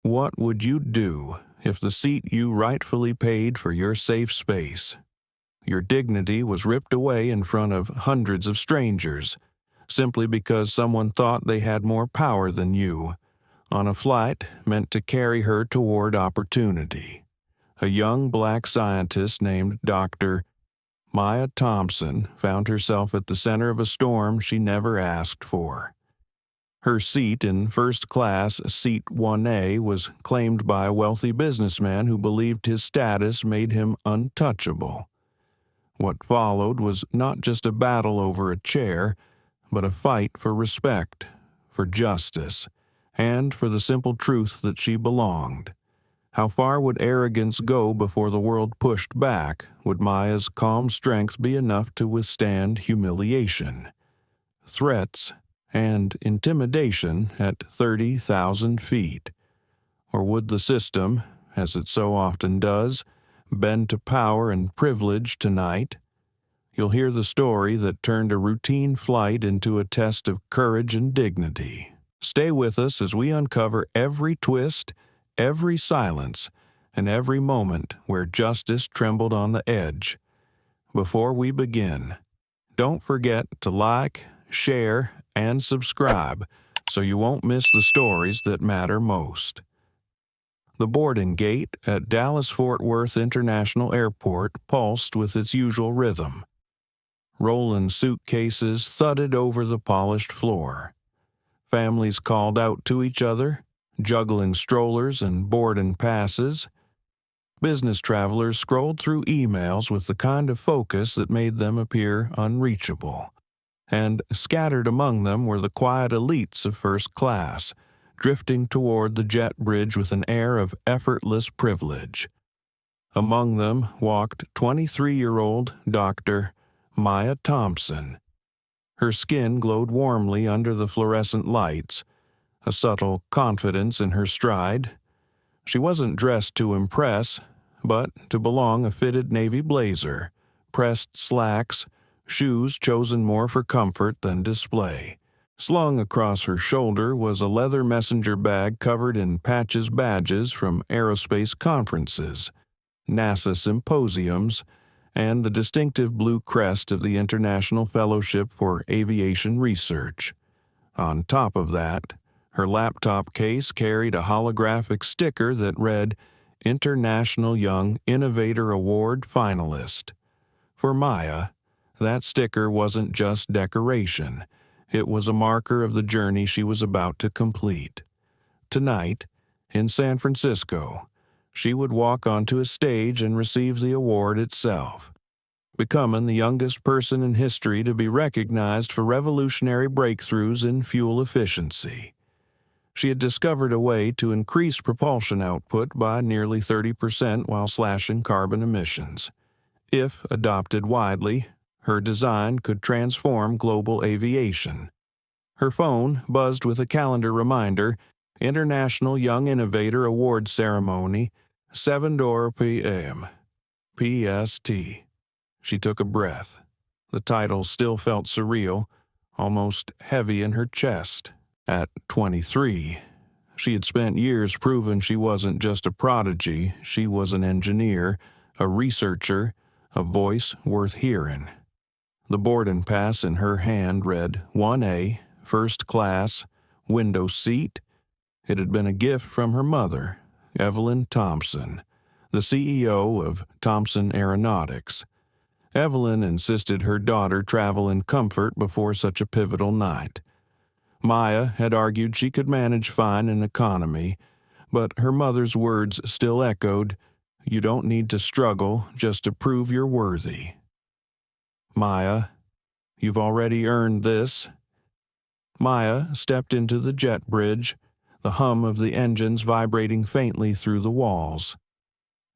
What would you do if the seat you rightfully paid for your safe space, your dignity, was ripped away in front of hundreds of strangers, simply because someone thought they had more power than you, on a flight meant to carry her toward opportunity? A young black scientist named Dr. Maya Thompson found herself at the center of a storm she never asked for. Her seat in first class, Seat 1A, was claimed by a wealthy businessman who believed his status made him untouchable. What followed was not just a battle over a chair, but a fight for respect, for justice, and for the simple truth that she belonged. How far would arrogance go before the world pushed back? Would Maya's calm strength be enough to withstand humiliation, threats, and intimidation at 30,000 feet? Or would the system, as it so often does, bend to power and privilege tonight? You'll hear the story that turned a routine flight into a test of courage and dignity. Stay with us as we uncover every twist, every silence, and every moment where justice trembled on the edge. Before we begin, don't forget to like, share, and subscribe so you won't miss the stories that matter most. The boarding gate at Dallas-Fort Worth International Airport pulsed with its usual rhythm. Rolling suitcases thudded over the polished floor. Families called out to each other, juggling strollers and boarding passes. Business travelers scrolled through emails with the kind of focus that made them appear unreachable. And scattered among them were the quiet elites of first class, drifting toward the jet bridge with an air of effortless privilege. Among them walked 23-year-old Dr. Maya Thompson. Her skin glowed warmly under the fluorescent lights, a subtle confidence in her stride. She wasn't dressed to impress, but to belong a fitted navy blazer, pressed slacks, shoes chosen more for comfort than display. Slung across her shoulder was a leather messenger bag covered in patches badges from aerospace conferences, NASA symposiums, and the distinctive blue crest of the International Fellowship for Aviation Research. On top of that, her laptop case carried a holographic sticker that read, International Young Innovator Award finalist. For Maya, that sticker wasn't just decoration. It was a marker of the journey she was about to complete. Tonight, in San Francisco, she would walk onto a stage and receive the award itself, becoming the youngest person in history to be recognized for revolutionary breakthroughs in fuel efficiency. She had discovered a way to increase propulsion output by nearly 30% while slashing carbon emissions. If adopted widely, her design could transform global aviation. Her phone buzzed with a calendar reminder, International Young Innovator Award Ceremony, 7:00 p.m. PST. She took a breath. The title still felt surreal, almost heavy in her chest. At 23, she had spent years proving she wasn't just a prodigy, she was an engineer, a researcher, a voice worth hearing. The boarding pass in her hand read 1A, first class, window seat. It had been a gift from her mother, Evelyn Thompson, the CEO of Thompson Aeronautics. Evelyn insisted her daughter travel in comfort before such a pivotal night. Maya had argued she could manage fine in economy, but her mother's words still echoed, "You don't need to struggle just to prove you're worthy." "Maya, you've already earned this." Maya stepped into the jet bridge, the hum of the engines vibrating faintly through the walls.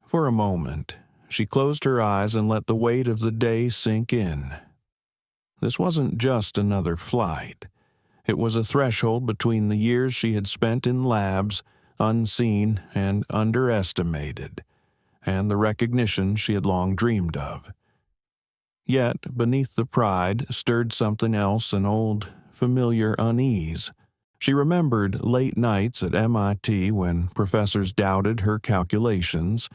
For a moment, she closed her eyes and let the weight of the day sink in. This wasn't just another flight. It was a threshold between the years she had spent in labs, unseen and underestimated, and the recognition she had long dreamed of. Yet, beneath the pride stirred something else, an old, familiar unease. She remembered late nights at MIT when professors doubted her calculations,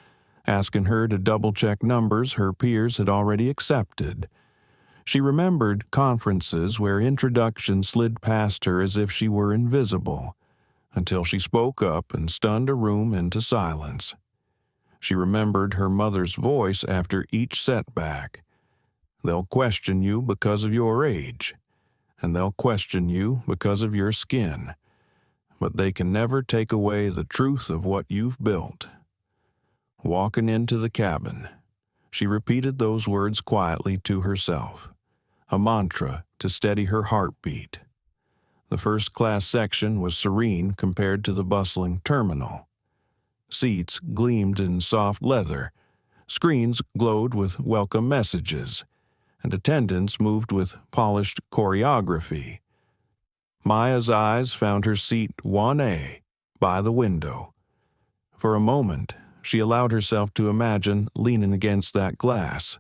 asking her to double-check numbers her peers had already accepted. She remembered conferences where introductions slid past her as if she were invisible, until she spoke up and stunned a room into silence. She remembered her mother's voice after each setback. They'll question you because of your age, and they'll question you because of your skin, but they can never take away the truth of what you've built. Walking into the cabin, she repeated those words quietly to herself, a mantra to steady her heartbeat. The first-class section was serene compared to the bustling terminal. Seats gleamed in soft leather, screens glowed with welcome messages, and attendants moved with polished choreography. Maya's eyes found her seat 1A, by the window. For a moment, she allowed herself to imagine leaning against that glass,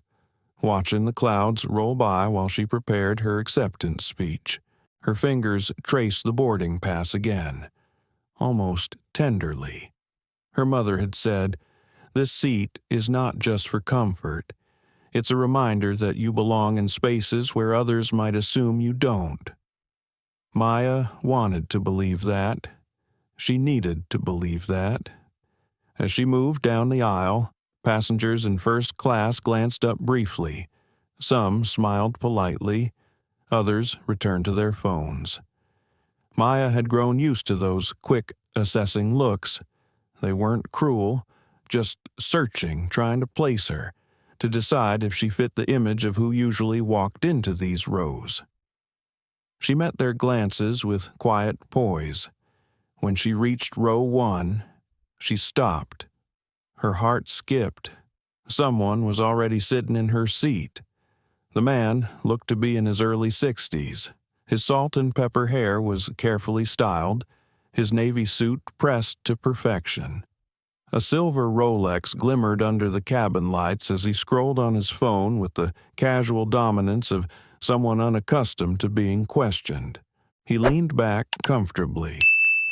watching the clouds roll by while she prepared her acceptance speech. Her fingers traced the boarding pass again, almost tenderly. Her mother had said, "This seat is not just for comfort. It's a reminder that you belong in spaces where others might assume you don't." Maya wanted to believe that. She needed to believe that. As she moved down the aisle, passengers in first class glanced up briefly. Some smiled politely. Others returned to their phones. Maya had grown used to those quick, assessing looks. They weren't cruel, just searching, trying to place her, to decide if she fit the image of who usually walked into these rows. She met their glances with quiet poise. When she reached row 1, she stopped. Her heart skipped. Someone was already sitting in her seat. The man looked to be in his early 60s. His salt and pepper hair was carefully styled, his navy suit pressed to perfection. A silver Rolex glimmered under the cabin lights as he scrolled on his phone with the casual dominance of someone unaccustomed to being questioned. He leaned back comfortably,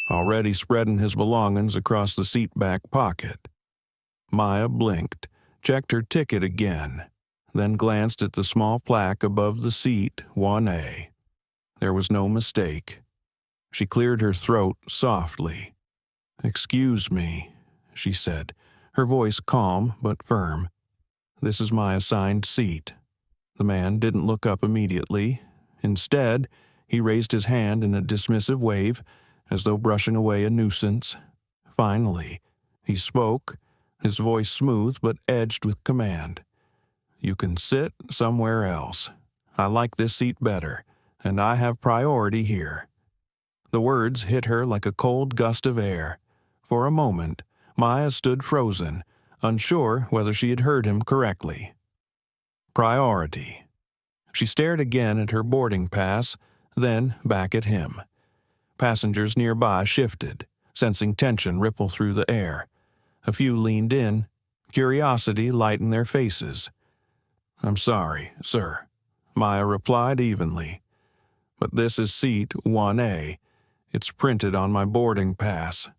already spreading his belongings across the seat back pocket. Maya blinked, checked her ticket again, then glanced at the small plaque above the seat 1A. There was no mistake. She cleared her throat softly. "Excuse me," she said, her voice calm but firm. "This is my assigned seat." The man didn't look up immediately. Instead, he raised his hand in a dismissive wave, as though brushing away a nuisance. Finally, he spoke, his voice smooth but edged with command. "You can sit somewhere else. I like this seat better, and I have priority here." The words hit her like a cold gust of air. For a moment, Maya stood frozen, unsure whether she had heard him correctly. Priority. She stared again at her boarding pass, then back at him. Passengers nearby shifted, sensing tension ripple through the air. A few leaned in, curiosity lighting their faces. "I'm sorry, sir," Maya replied evenly. "But this is seat 1A. It's printed on my boarding pass."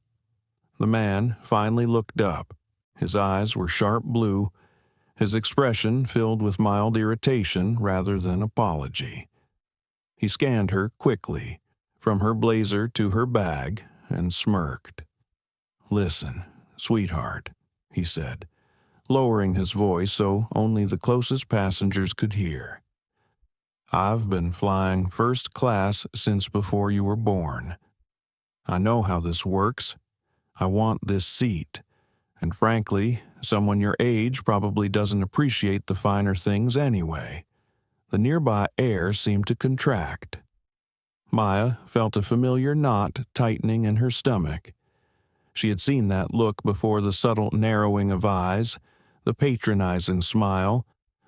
The man finally looked up. His eyes were sharp blue, his expression filled with mild irritation rather than apology. He scanned her quickly, from her blazer to her bag, and smirked. "Listen, sweetheart," he said, lowering his voice so only the closest passengers could hear. "I've been flying first class since before you were born. I know how this works. I want this seat. And frankly, someone your age probably doesn't appreciate the finer things anyway." The nearby air seemed to contract. Maya felt a familiar knot tightening in her stomach. She had seen that look before, the subtle narrowing of eyes, the patronizing smile,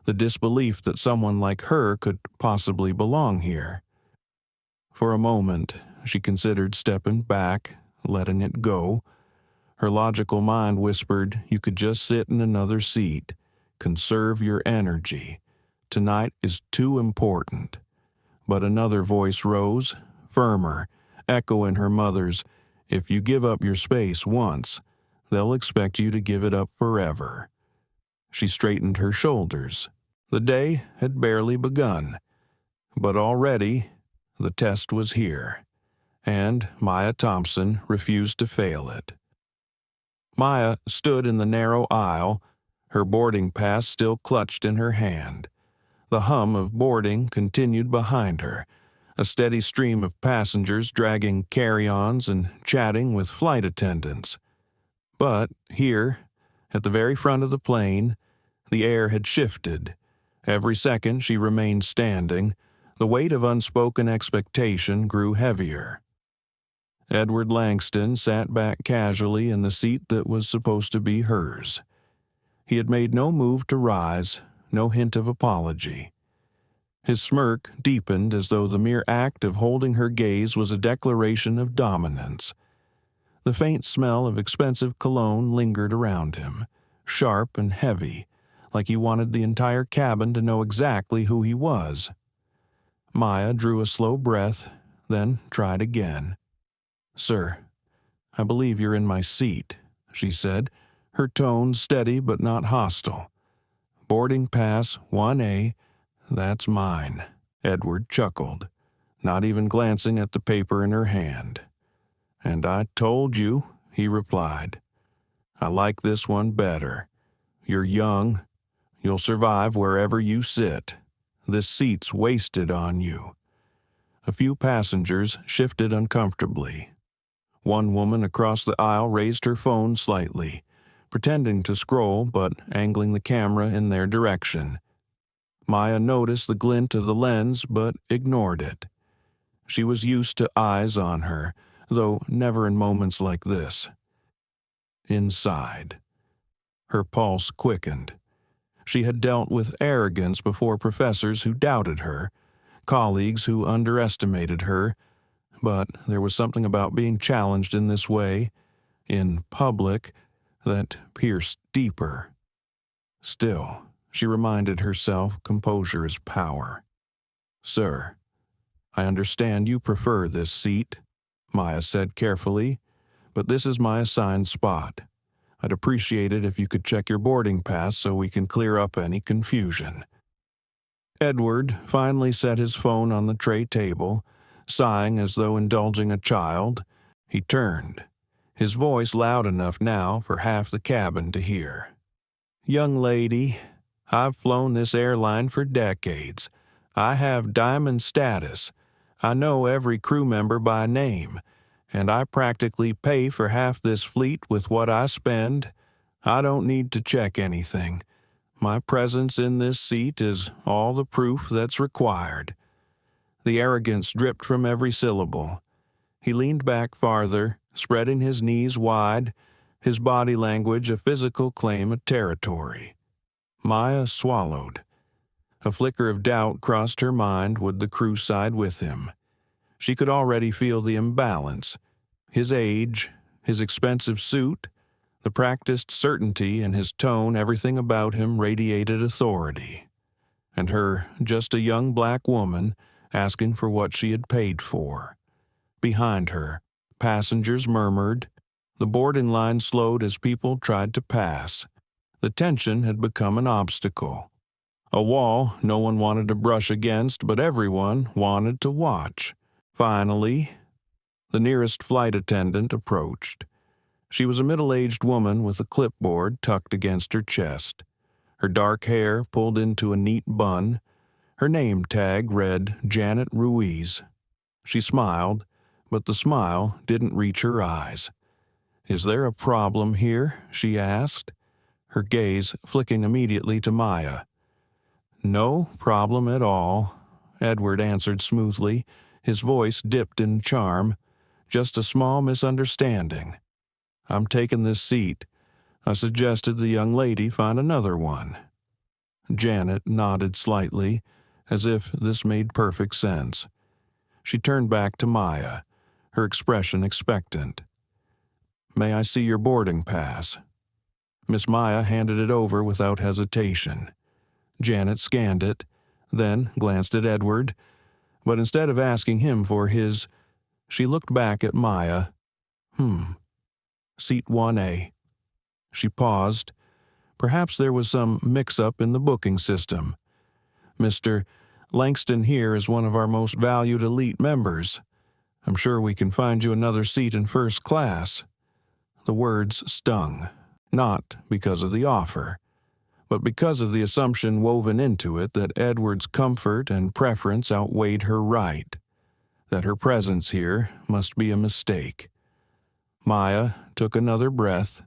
the disbelief that someone like her could possibly belong here. For a moment, she considered stepping back, letting it go. Her logical mind whispered you could just sit in another seat, conserve your energy. Tonight is too important. But another voice rose, firmer, echoing her mother's, "If you give up your space once, they'll expect you to give it up forever." She straightened her shoulders. The day had barely begun, but already the test was here, and Maya Thompson refused to fail it. Maya stood in the narrow aisle, her boarding pass still clutched in her hand. The hum of boarding continued behind her, a steady stream of passengers dragging carry-ons and chatting with flight attendants. But here, at the very front of the plane, the air had shifted. Every second she remained standing, the weight of unspoken expectation grew heavier. Edward Langston sat back casually in the seat that was supposed to be hers. He had made no move to rise, no hint of apology. His smirk deepened as though the mere act of holding her gaze was a declaration of dominance. The faint smell of expensive cologne lingered around him, sharp and heavy, like he wanted the entire cabin to know exactly who he was. Maya drew a slow breath, then tried again. "Sir, I believe you're in my seat," she said, her tone steady but not hostile. "Boarding pass 1A, that's mine." Edward chuckled, not even glancing at the paper in her hand. "And I told you," he replied. "I like this one better. You're young. You'll survive wherever you sit. This seat's wasted on you." A few passengers shifted uncomfortably. One woman across the aisle raised her phone slightly, pretending to scroll but angling the camera in their direction. Maya noticed the glint of the lens but ignored it. She was used to eyes on her, though never in moments like this. Inside, her pulse quickened. She had dealt with arrogance before, professors who doubted her, colleagues who underestimated her, but there was something about being challenged in this way, in public, that pierced deeper. Still, she reminded herself composure is power. "Sir, I understand you prefer this seat," Maya said carefully, "but this is my assigned spot. I'd appreciate it if you could check your boarding pass so we can clear up any confusion." Edward finally set his phone on the tray table, sighing as though indulging a child. He turned, his voice loud enough now for half the cabin to hear. "Young lady, I've flown this airline for decades. I have diamond status. I know every crew member by name, and I practically pay for half this fleet with what I spend. I don't need to check anything. My presence in this seat is all the proof that's required." The arrogance dripped from every syllable. He leaned back farther, spreading his knees wide, his body language a physical claim of territory. Maya swallowed. A flicker of doubt crossed her mind. Would the crew side with him? She could already feel the imbalance. His age, his expensive suit, the practiced certainty in his tone, everything about him radiated authority. And her, just a young black woman, asking for what she had paid for. Behind her, passengers murmured. The boarding line slowed as people tried to pass. The tension had become an obstacle. A wall no one wanted to brush against, but everyone wanted to watch. Finally, the nearest flight attendant approached. She was a middle-aged woman with a clipboard tucked against her chest, her dark hair pulled into a neat bun. Her name tag read Janet Ruiz. She smiled, but the smile didn't reach her eyes. "Is there a problem here?" she asked, her gaze flicking immediately to Maya. "No problem at all," Edward answered smoothly, his voice dipped in charm. "Just a small misunderstanding. I'm taking this seat. I suggested the young lady find another one." Janet nodded slightly, as if this made perfect sense. She turned back to Maya, her expression expectant. "May I see your boarding pass?" Miss Maya handed it over without hesitation. Janet scanned it, then glanced at Edward, but instead of asking him for his, She looked back at Maya. Seat 1A. She paused. Perhaps there was some mix-up in the booking system. Mr. Langston here is one of our most valued elite members. I'm sure we can find you another seat in first class. The words stung, not because of the offer, but because of the assumption woven into it that Edward's comfort and preference outweighed her right, that her presence here must be a mistake. Maya took another breath.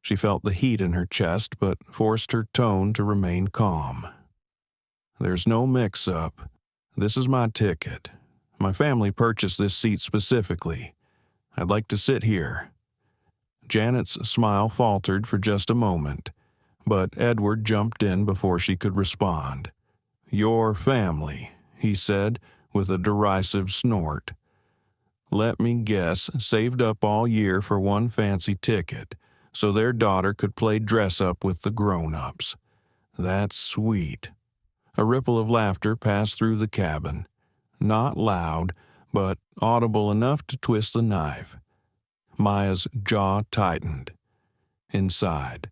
She felt the heat in her chest, but forced her tone to remain calm. There's no mix-up. This is my ticket. My family purchased this seat specifically. I'd like to sit here. Janet's smile faltered for just a moment, but Edward jumped in before she could respond. Your family, he said, with a derisive snort. Let me guess, saved up all year for one fancy ticket, so their daughter could play dress-up with the grown-ups. That's sweet. A ripple of laughter passed through the cabin. Not loud, but audible enough to twist the knife. Maya's jaw tightened. Inside,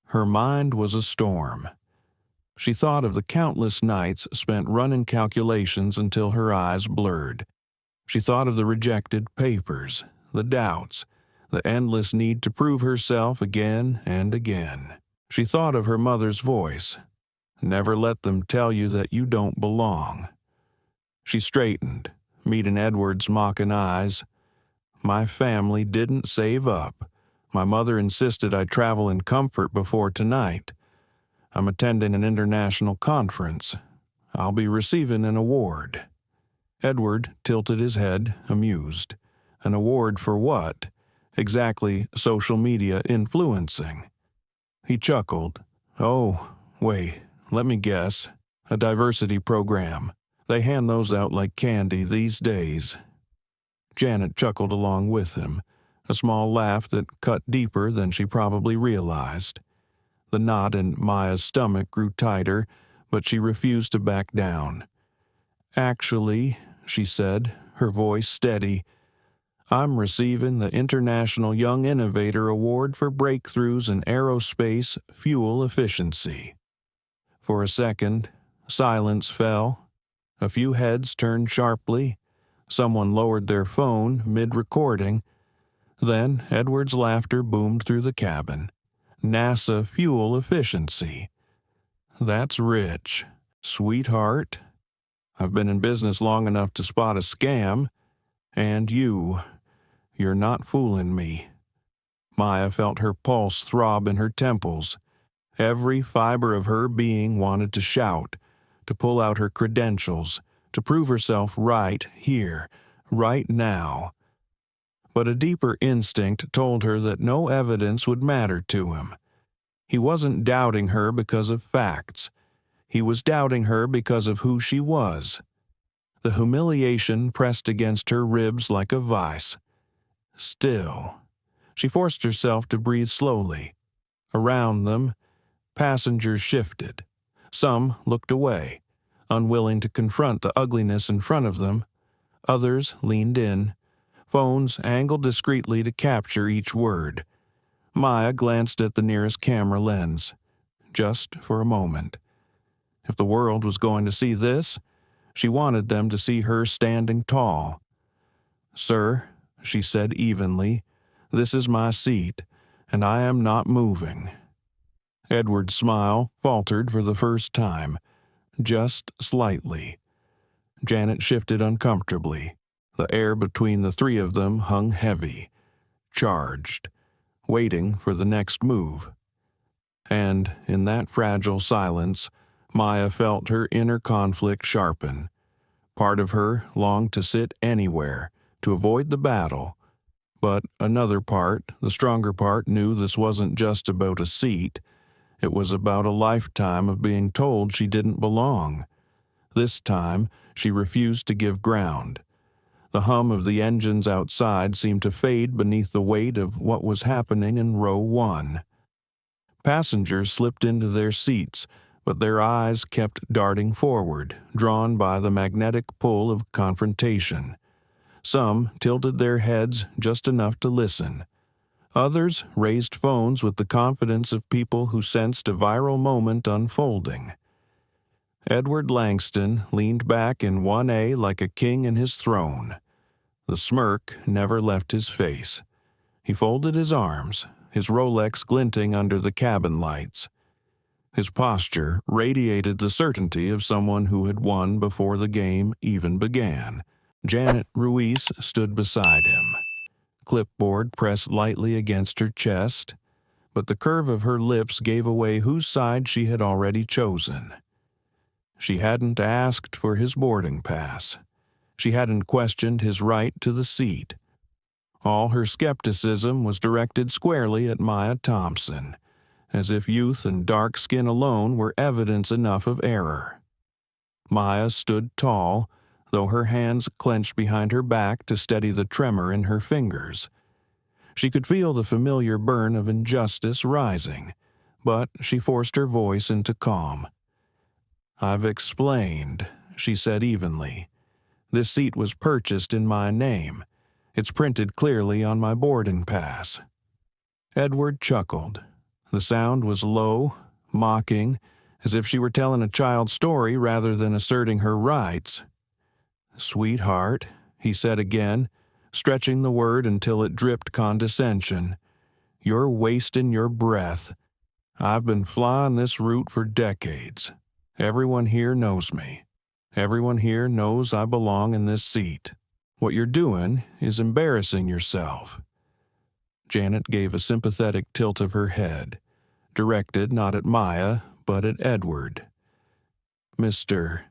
her mind was a storm. She thought of the countless nights spent running calculations until her eyes blurred. She thought of the rejected papers, the doubts, the endless need to prove herself again and again. She thought of her mother's voice. Never let them tell you that you don't belong. She straightened, meeting Edward's mocking eyes. My family didn't save up. My mother insisted I travel in comfort before tonight. I'm attending an international conference. I'll be receiving an award. Edward tilted his head, amused. An award for what? Exactly social media influencing. He chuckled. Oh, wait, let me guess. A diversity program. They hand those out like candy these days. Janet chuckled along with him, a small laugh that cut deeper than she probably realized. The knot in Maya's stomach grew tighter, but she refused to back down. Actually, she said, her voice steady, I'm receiving the International Young Innovator Award for breakthroughs in aerospace fuel efficiency. For a second, silence fell. A few heads turned sharply. Someone lowered their phone mid-recording. Then Edward's laughter boomed through the cabin. NASA fuel efficiency. That's rich. Sweetheart. I've been in business long enough to spot a scam. And you're not fooling me. Maya felt her pulse throb in her temples. Every fiber of her being wanted to shout, to pull out her credentials, to prove herself right here, right now. But a deeper instinct told her that no evidence would matter to him. He wasn't doubting her because of facts. He was doubting her because of who she was. The humiliation pressed against her ribs like a vice. Still, she forced herself to breathe slowly. Around them, passengers shifted. Some looked away, unwilling to confront the ugliness in front of them. Others leaned in, phones angled discreetly to capture each word. Maya glanced at the nearest camera lens, just for a moment. If the world was going to see this, she wanted them to see her standing tall. Sir, she said evenly, this is my seat, and I am not moving. Edward's smile faltered for the first time, just slightly. Janet shifted uncomfortably. The air between the three of them hung heavy, charged, waiting for the next move. And in that fragile silence, Maya felt her inner conflict sharpen. Part of her longed to sit anywhere, to avoid the battle. But another part, the stronger part, knew this wasn't just about a seat. It was about a lifetime of being told she didn't belong. This time, she refused to give ground. The hum of the engines outside seemed to fade beneath the weight of what was happening in row 1. Passengers slipped into their seats, but their eyes kept darting forward, drawn by the magnetic pull of confrontation. Some tilted their heads just enough to listen. Others raised phones with the confidence of people who sensed a viral moment unfolding. Edward Langston leaned back in 1A like a king in his throne. The smirk never left his face. He folded his arms, his Rolex glinting under the cabin lights. His posture radiated the certainty of someone who had won before the game even began. Janet Ruiz stood beside him. Clipboard pressed lightly against her chest, but the curve of her lips gave away whose side she had already chosen. She hadn't asked for his boarding pass. She hadn't questioned his right to the seat. All her skepticism was directed squarely at Maya Thompson, as if youth and dark skin alone were evidence enough of error. Maya stood tall, though her hands clenched behind her back to steady the tremor in her fingers. She could feel the familiar burn of injustice rising, but she forced her voice into calm. "I've explained," she said evenly. "This seat was purchased in my name. It's printed clearly on my boarding pass." Edward chuckled. The sound was low, mocking, as if she were telling a child's story rather than asserting her rights. "Sweetheart," he said again, stretching the word until it dripped condescension, "you're wasting your breath. I've been flying this route for decades. Everyone here knows me. Everyone here knows I belong in this seat. What you're doing is embarrassing yourself." Janet gave a sympathetic tilt of her head, directed not at Maya, but at Edward. "Mr.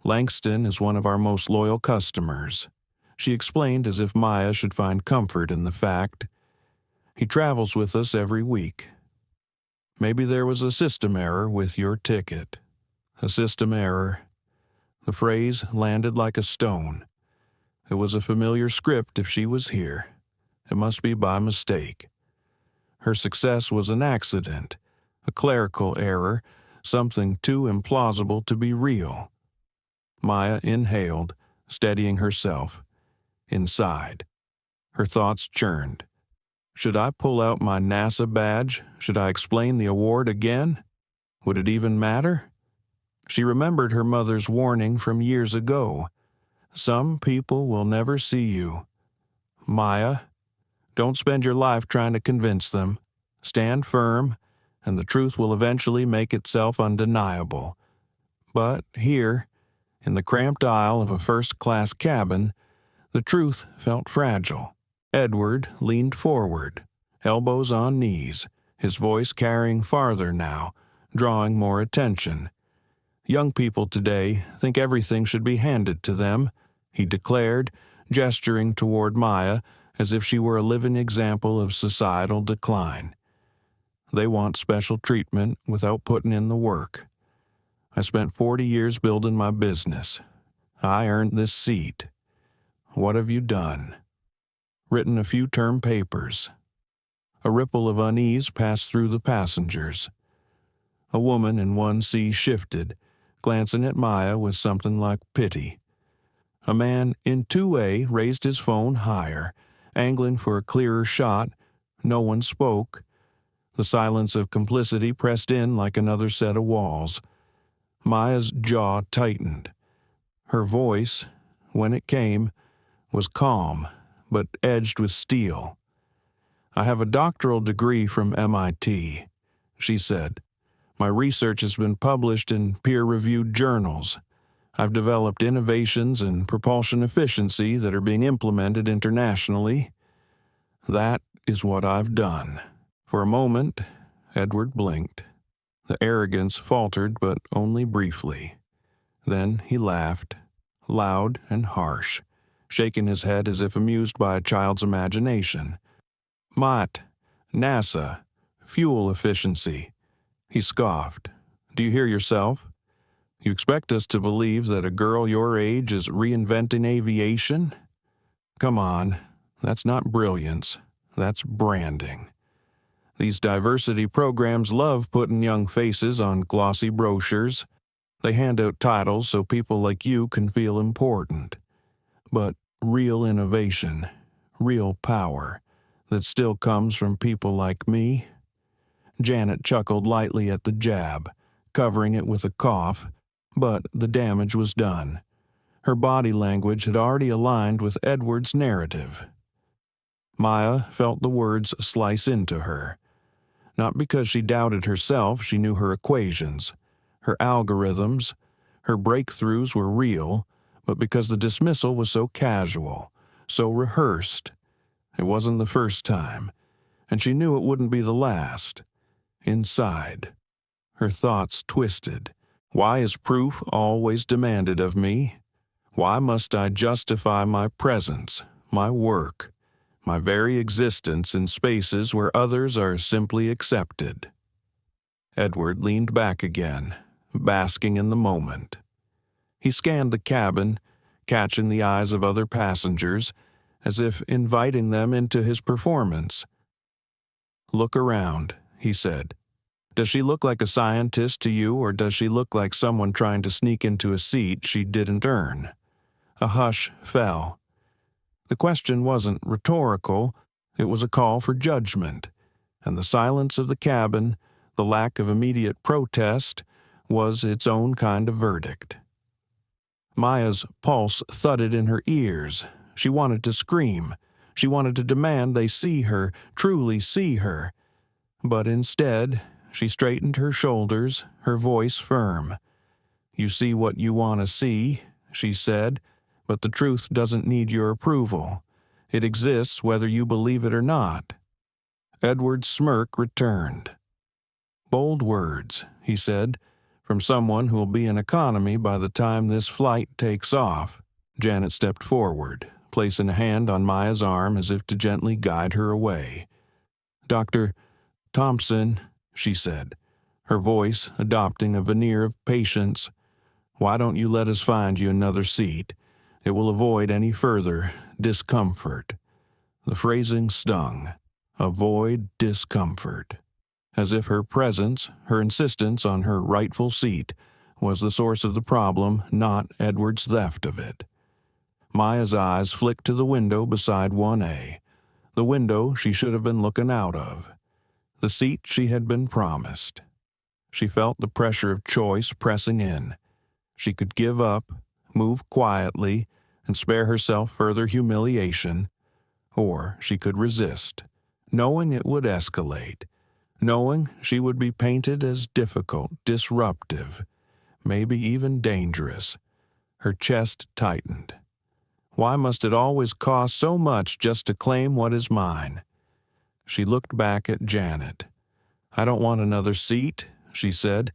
Langston is one of our most loyal customers," she explained as if Maya should find comfort in the fact. "He travels with us every week. Maybe there was a system error with your ticket." A system error. The phrase landed like a stone. It was a familiar script if she was here. It must be by mistake. Her success was an accident, a clerical error, something too implausible to be real. Maya inhaled, steadying herself. Inside, her thoughts churned. Should I pull out my NASA badge? Should I explain the award again? Would it even matter? She remembered her mother's warning from years ago. Some people will never see you. Maya, don't spend your life trying to convince them. Stand firm, and the truth will eventually make itself undeniable. But here, in the cramped aisle of a first-class cabin, the truth felt fragile. Edward leaned forward, elbows on knees, his voice carrying farther now, drawing more attention. "Young people today think everything should be handed to them," he declared, gesturing toward Maya as if she were a living example of societal decline. "They want special treatment without putting in the work. I spent 40 years building my business. I earned this seat. What have you done?" "Written a few term papers." A ripple of unease passed through the passengers. A woman in 1C shifted, glancing at Maya with something like pity. A man in 2A raised his phone higher, angling for a clearer shot. No one spoke. The silence of complicity pressed in like another set of walls. Maya's jaw tightened. Her voice, when it came, was calm, but edged with steel. "I have a doctoral degree from MIT," she said. "My research has been published in peer-reviewed journals. I've developed innovations in propulsion efficiency that are being implemented internationally. That is what I've done." For a moment, Edward blinked. The arrogance faltered, but only briefly. Then he laughed, loud and harsh, shaking his head as if amused by a child's imagination. "Mott, NASA, fuel efficiency." He scoffed. "Do you hear yourself? You expect us to believe that a girl your age is reinventing aviation? Come on, that's not brilliance, that's branding. These diversity programs love putting young faces on glossy brochures. They hand out titles so people like you can feel important. But real innovation, real power, that still comes from people like me?" Janet chuckled lightly at the jab, covering it with a cough, but the damage was done. Her body language had already aligned with Edward's narrative. Maya felt the words slice into her. Not because she doubted herself, she knew her equations, her algorithms, her breakthroughs were real, but because the dismissal was so casual, so rehearsed. It wasn't the first time, and she knew it wouldn't be the last. Inside, her thoughts twisted. Why is proof always demanded of me? Why must I justify my presence, my work, my very existence in spaces where others are simply accepted? Edward leaned back again, basking in the moment. He scanned the cabin, catching the eyes of other passengers, as if inviting them into his performance. "Look around," he said. "Does she look like a scientist to you, or does she look like someone trying to sneak into a seat she didn't earn?" A hush fell. The question wasn't rhetorical, it was a call for judgment, and the silence of the cabin, the lack of immediate protest, was its own kind of verdict. Maya's pulse thudded in her ears. She wanted to scream. She wanted to demand they see her, truly see her. But instead, she straightened her shoulders, her voice firm. "You see what you want to see," she said, "but the truth doesn't need your approval. It exists whether you believe it or not." Edward's smirk returned. "Bold words," he said, "from someone who'll be an economy by the time this flight takes off." Janet stepped forward, placing a hand on Maya's arm as if to gently guide her away. "Dr. Thompson," she said, her voice adopting a veneer of patience, "why don't you let us find you another seat? It will avoid any further discomfort." The phrasing stung. Avoid discomfort. As if her presence, her insistence on her rightful seat, was the source of the problem, not Edward's theft of it. Maya's eyes flicked to the window beside 1A, the window she should have been looking out of, the seat she had been promised. She felt the pressure of choice pressing in. She could give up, move quietly, and spare herself further humiliation, or she could resist, knowing it would escalate, knowing she would be painted as difficult, disruptive, maybe even dangerous. Her chest tightened. Why must it always cost so much just to claim what is mine? She looked back at Janet. "I don't want another seat," she said.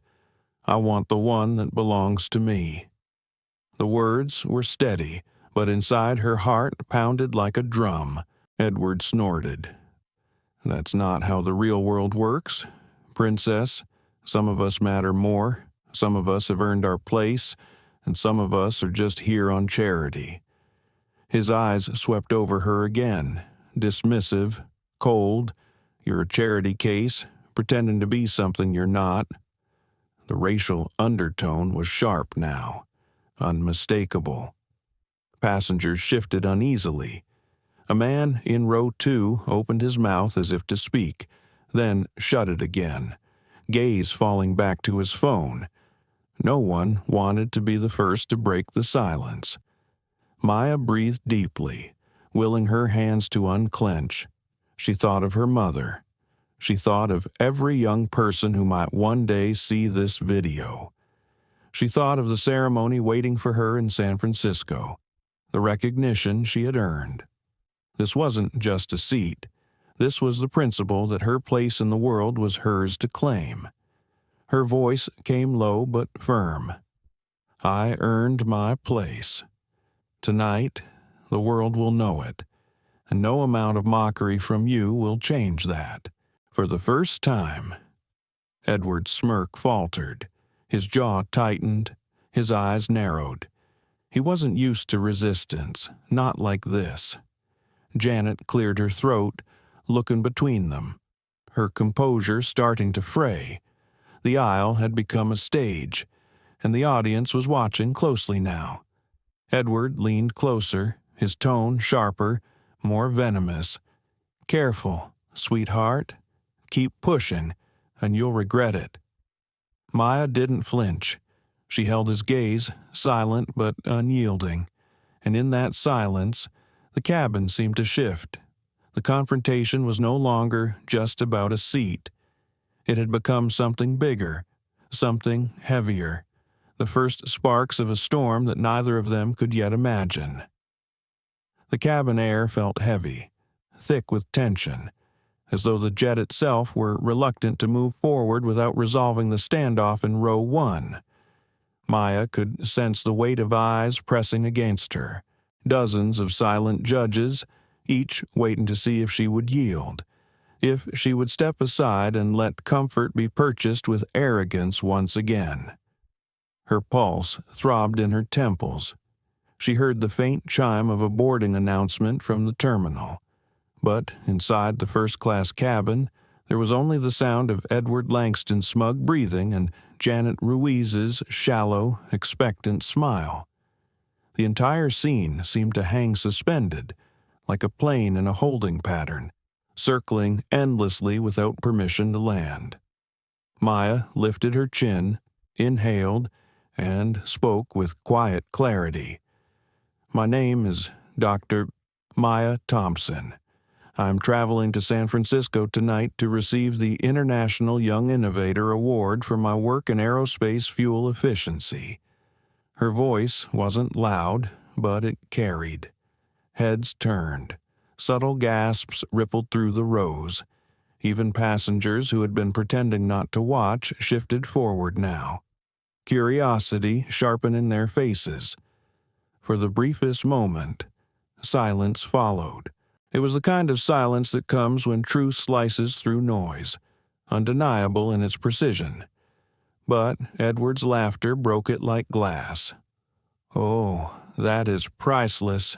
"I want the one that belongs to me." The words were steady, but inside her heart pounded like a drum. Edward snorted. "That's not how the real world works, Princess. Some of us matter more, some of us have earned our place, and some of us are just here on charity." His eyes swept over her again, dismissive, cold. "You're a charity case, pretending to be something you're not." The racial undertone was sharp now, unmistakable. Passengers shifted uneasily. A man in row 2 opened his mouth as if to speak, then shut it again, gaze falling back to his phone. No one wanted to be the first to break the silence. Maya breathed deeply, willing her hands to unclench. She thought of her mother. She thought of every young person who might one day see this video. She thought of the ceremony waiting for her in San Francisco, the recognition she had earned. This wasn't just a seat. This was the principle that her place in the world was hers to claim. Her voice came low but firm. "I earned my place. Tonight, the world will know it, and no amount of mockery from you will change that. For the first time." Edward's smirk faltered. His jaw tightened. His eyes narrowed. He wasn't used to resistance, not like this. Janet cleared her throat, looking between them, her composure starting to fray. The aisle had become a stage, and the audience was watching closely now. Edward leaned closer, his tone sharper, more venomous. "Careful, sweetheart. Keep pushing, and you'll regret it." Maya didn't flinch. She held his gaze, silent but unyielding, and in that silence, the cabin seemed to shift. The confrontation was no longer just about a seat. It had become something bigger, something heavier, the first sparks of a storm that neither of them could yet imagine. The cabin air felt heavy, thick with tension, as though the jet itself were reluctant to move forward without resolving the standoff in row 1. Maya could sense the weight of eyes pressing against her, dozens of silent judges, each waiting to see if she would yield, if she would step aside and let comfort be purchased with arrogance once again. Her pulse throbbed in her temples. She heard the faint chime of a boarding announcement from the terminal, but inside the first-class cabin, there was only the sound of Edward Langston's smug breathing and Janet Ruiz's shallow, expectant smile. The entire scene seemed to hang suspended, like a plane in a holding pattern, circling endlessly without permission to land. Maya lifted her chin, inhaled, and spoke with quiet clarity. "My name is Dr. Maya Thompson. I'm traveling to San Francisco tonight to receive the International Young Innovator Award for my work in aerospace fuel efficiency." Her voice wasn't loud, but it carried. Heads turned. Subtle gasps rippled through the rows. Even passengers who had been pretending not to watch shifted forward now, curiosity sharpening their faces. For the briefest moment, silence followed. It was the kind of silence that comes when truth slices through noise, undeniable in its precision. But Edward's laughter broke it like glass. "Oh, that is priceless,"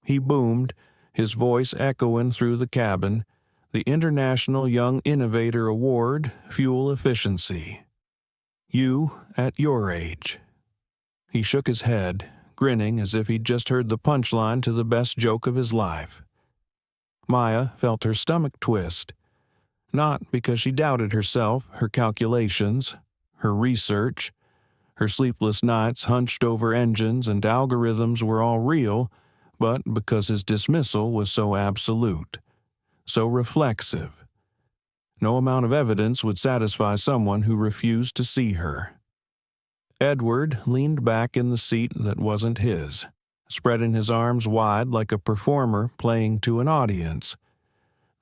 he boomed, his voice echoing through the cabin. "The International Young Innovator Award, Fuel Efficiency. You at your age." He shook his head, grinning as if he'd just heard the punchline to the best joke of his life. Maya felt her stomach twist, not because she doubted herself, her calculations, her research. Her sleepless nights hunched over engines and algorithms were all real, but because his dismissal was so absolute, so reflexive. No amount of evidence would satisfy someone who refused to see her. Edward leaned back in the seat that wasn't his, spreading his arms wide like a performer playing to an audience.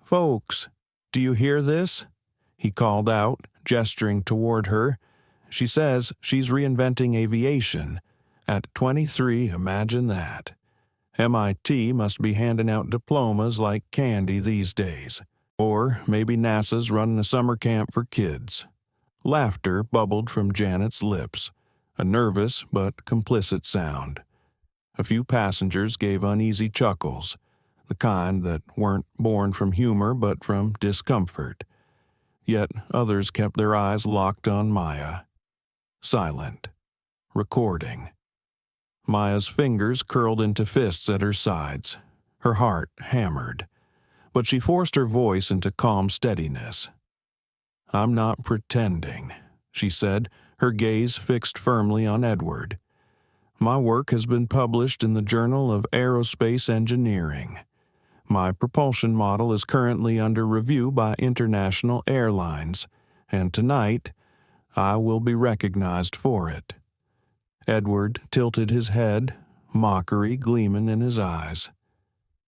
"Folks, do you hear this?" he called out, gesturing toward her. "She says she's reinventing aviation. At 23, imagine that. MIT must be handing out diplomas like candy these days. Or maybe NASA's running a summer camp for kids." Laughter bubbled from Janet's lips, a nervous but complicit sound. A few passengers gave uneasy chuckles, the kind that weren't born from humor but from discomfort. Yet others kept their eyes locked on Maya. Silent. Recording. Maya's fingers curled into fists at her sides. Her heart hammered. But she forced her voice into calm steadiness. "I'm not pretending," she said, her gaze fixed firmly on Edward. "My work has been published in the Journal of Aerospace Engineering. My propulsion model is currently under review by international airlines, and tonight I will be recognized for it." Edward tilted his head, mockery gleaming in his eyes.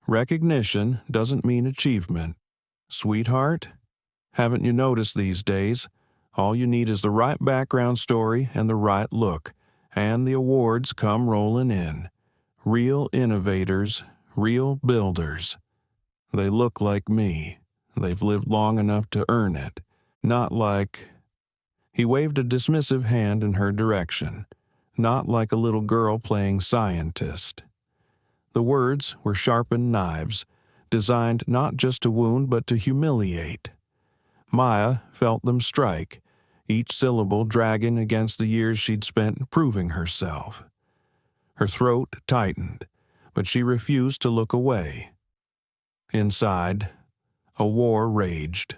"Recognition doesn't mean achievement. Sweetheart, haven't you noticed these days? All you need is the right background story and the right look, and the awards come rolling in. Real innovators, real builders. They look like me. They've lived long enough to earn it. Not like—" He waved a dismissive hand in her direction. "Not like a little girl playing scientist." The words were sharpened knives, designed not just to wound but to humiliate. Maya felt them strike, each syllable dragging against the years she'd spent proving herself. Her throat tightened, but she refused to look away. Inside, a war raged.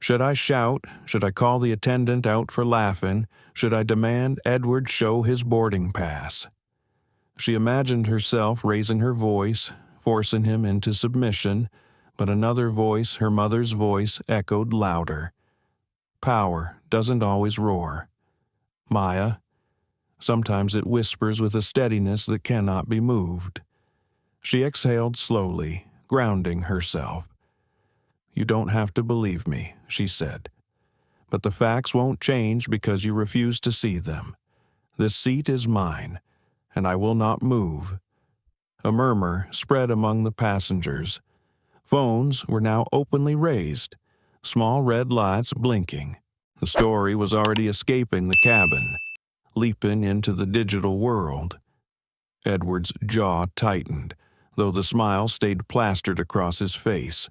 Should I shout? Should I call the attendant out for laughing? Should I demand Edward show his boarding pass? She imagined herself raising her voice, forcing him into submission, but another voice, her mother's voice, echoed louder. Power doesn't always roar. Maya, sometimes it whispers with a steadiness that cannot be moved. She exhaled slowly, grounding herself. You don't have to believe me, she said. But the facts won't change because you refuse to see them. This seat is mine, and I will not move. A murmur spread among the passengers. Phones were now openly raised, small red lights blinking. The story was already escaping the cabin, leaping into the digital world. Edward's jaw tightened, though the smile stayed plastered across his face.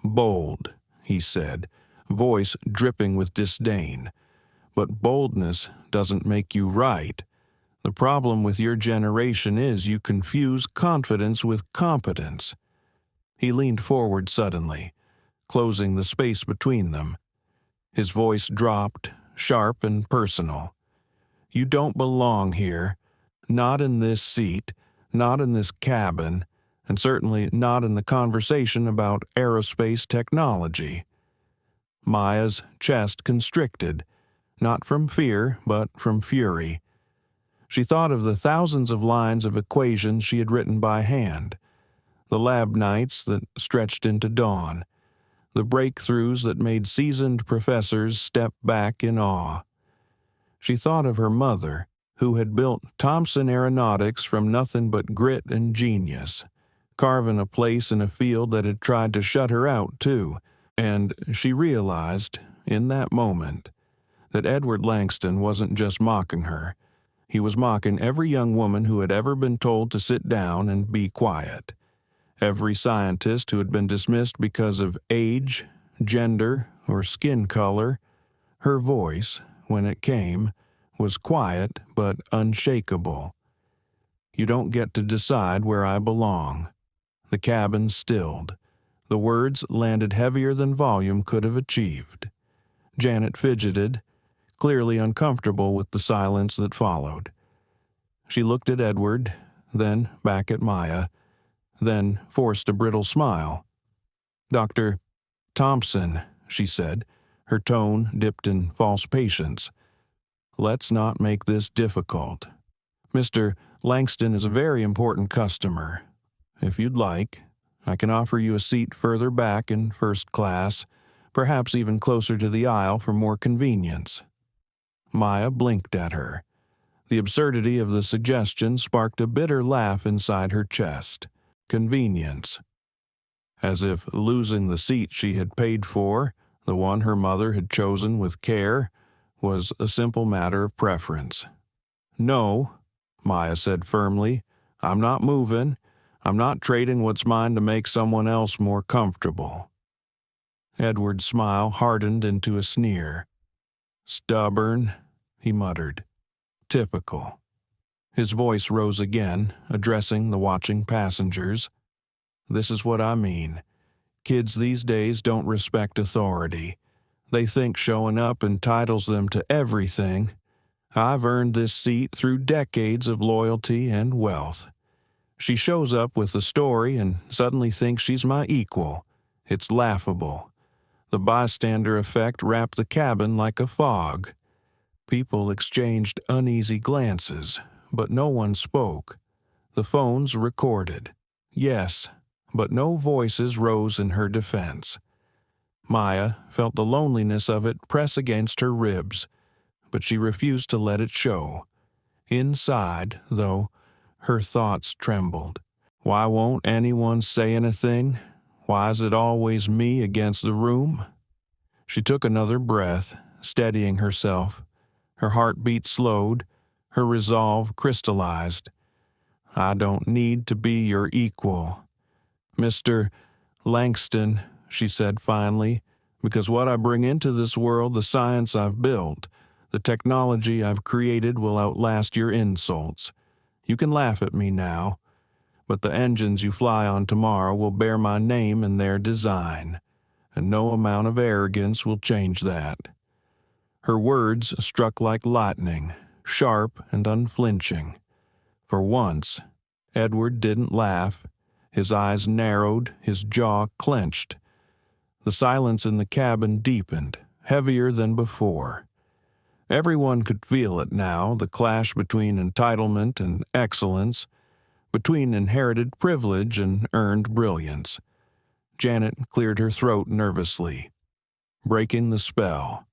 Bold, he said, voice dripping with disdain. But boldness doesn't make you right. The problem with your generation is you confuse confidence with competence. He leaned forward suddenly, closing the space between them. His voice dropped, sharp and personal. You don't belong here, not in this seat, not in this cabin, and certainly not in the conversation about aerospace technology. Maya's chest constricted, not from fear, but from fury. She thought of the thousands of lines of equations she had written by hand, the lab nights that stretched into dawn, the breakthroughs that made seasoned professors step back in awe. She thought of her mother, who had built Thompson Aeronautics from nothing but grit and genius, carving a place in a field that had tried to shut her out, too, and she realized, in that moment, that Edward Langston wasn't just mocking her. He was mocking every young woman who had ever been told to sit down and be quiet. Every scientist who had been dismissed because of age, gender, or skin color. Her voice, when it came, was quiet but unshakable. You don't get to decide where I belong. The cabin stilled. The words landed heavier than volume could have achieved. Janet fidgeted, clearly uncomfortable with the silence that followed. She looked at Edward, then back at Maya, then forced a brittle smile. Dr. Thompson, she said, her tone dipped in false patience. Let's not make this difficult. Mr. Langston is a very important customer. If you'd like, I can offer you a seat further back in first class, perhaps even closer to the aisle for more convenience. Maya blinked at her. The absurdity of the suggestion sparked a bitter laugh inside her chest. Convenience. As if losing the seat she had paid for, the one her mother had chosen with care, was a simple matter of preference. No, Maya said firmly, I'm not moving. I'm not trading what's mine to make someone else more comfortable. Edward's smile hardened into a sneer. Stubborn, he muttered. Typical. His voice rose again, addressing the watching passengers. This is what I mean. Kids these days don't respect authority. They think showing up entitles them to everything. I've earned this seat through decades of loyalty and wealth. She shows up with the story and suddenly thinks she's my equal. It's laughable. The bystander effect wrapped the cabin like a fog. People exchanged uneasy glances, but no one spoke. The phones recorded. Yes, but no voices rose in her defense. Maya felt the loneliness of it press against her ribs, but she refused to let it show. Inside, though, her thoughts trembled. Why won't anyone say anything? Why is it always me against the room? She took another breath, steadying herself. Her heartbeat slowed, her resolve crystallized. I don't need to be your equal. Mr. Langston, she said finally, because what I bring into this world, the science I've built, the technology I've created will outlast your insults. You can laugh at me now, but the engines you fly on tomorrow will bear my name in their design, and no amount of arrogance will change that." Her words struck like lightning, sharp and unflinching. For once, Edward didn't laugh. His eyes narrowed, his jaw clenched. The silence in the cabin deepened, heavier than before. Everyone could feel it now, the clash between entitlement and excellence, between inherited privilege and earned brilliance. Janet cleared her throat nervously. "Breaking the spell.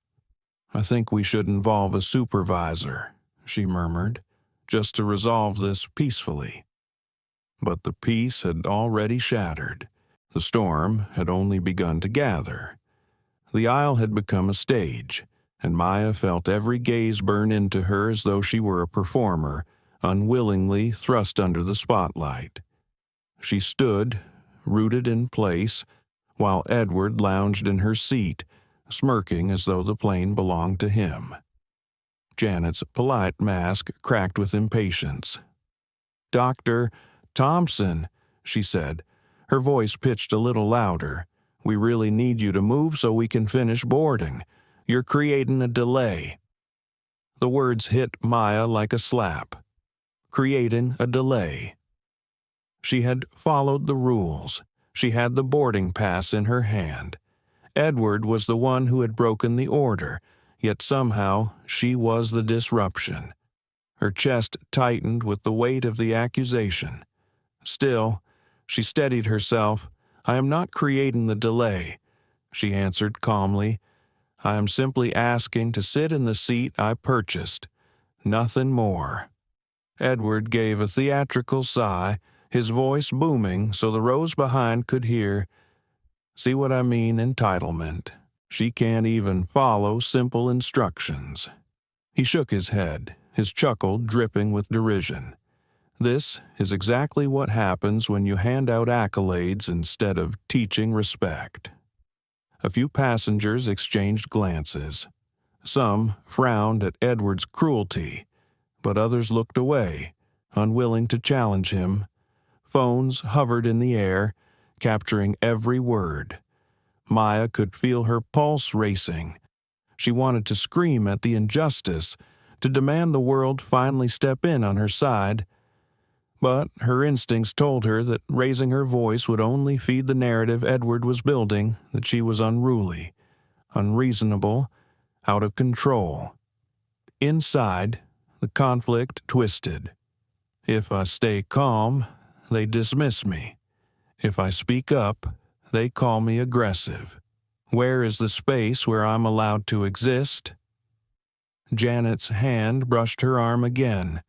I think we should involve a supervisor," she murmured, "just to resolve this peacefully." But the peace had already shattered. The storm had only begun to gather. The aisle had become a stage, and Maya felt every gaze burn into her as though she were a performer, unwillingly thrust under the spotlight. She stood, rooted in place, while Edward lounged in her seat, smirking as though the plane belonged to him. Janet's polite mask cracked with impatience. "Dr. Thompson," she said, her voice pitched a little louder, "we really need you to move so we can finish boarding. You're creating a delay." The words hit Maya like a slap. Creating a delay. She had followed the rules. She had the boarding pass in her hand. Edward was the one who had broken the order, yet somehow she was the disruption. Her chest tightened with the weight of the accusation. Still, she steadied herself. "I am not creating the delay," she answered calmly. "I am simply asking to sit in the seat I purchased. Nothing more." Edward gave a theatrical sigh, his voice booming so the rows behind could hear. "See what I mean, entitlement? She can't even follow simple instructions." He shook his head, his chuckle dripping with derision. This is exactly what happens when you hand out accolades instead of teaching respect. A few passengers exchanged glances. Some frowned at Edward's cruelty, but others looked away, unwilling to challenge him. Phones hovered in the air, capturing every word. Maya could feel her pulse racing. She wanted to scream at the injustice, to demand the world finally step in on her side. But her instincts told her that raising her voice would only feed the narrative Edward was building, that she was unruly, unreasonable, out of control. Inside, the conflict twisted. If I stay calm, they dismiss me. If I speak up, they call me aggressive. Where is the space where I'm allowed to exist? Janet's hand brushed her arm again,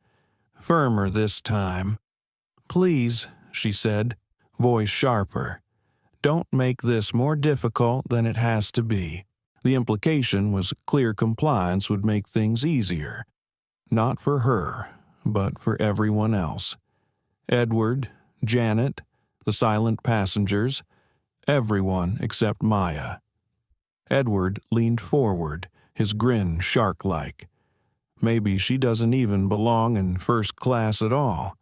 firmer this time. "Please," she said, voice sharper, "don't make this more difficult than it has to be." The implication was clear compliance would make things easier. Not for her, but for everyone else. Edward, Janet, the silent passengers, everyone except Maya. Edward leaned forward, his grin shark-like. "Maybe she doesn't even belong in first class at all.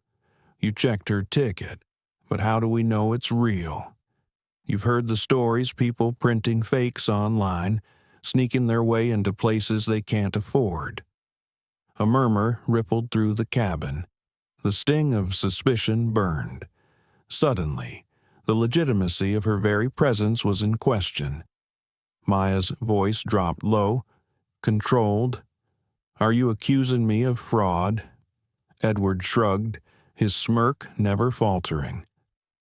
You checked her ticket, but how do we know it's real? You've heard the stories, people printing fakes online, sneaking their way into places they can't afford." A murmur rippled through the cabin. The sting of suspicion burned. Suddenly, the legitimacy of her very presence was in question. Maya's voice dropped low, controlled. "Are you accusing me of fraud?" Edward shrugged, his smirk never faltering.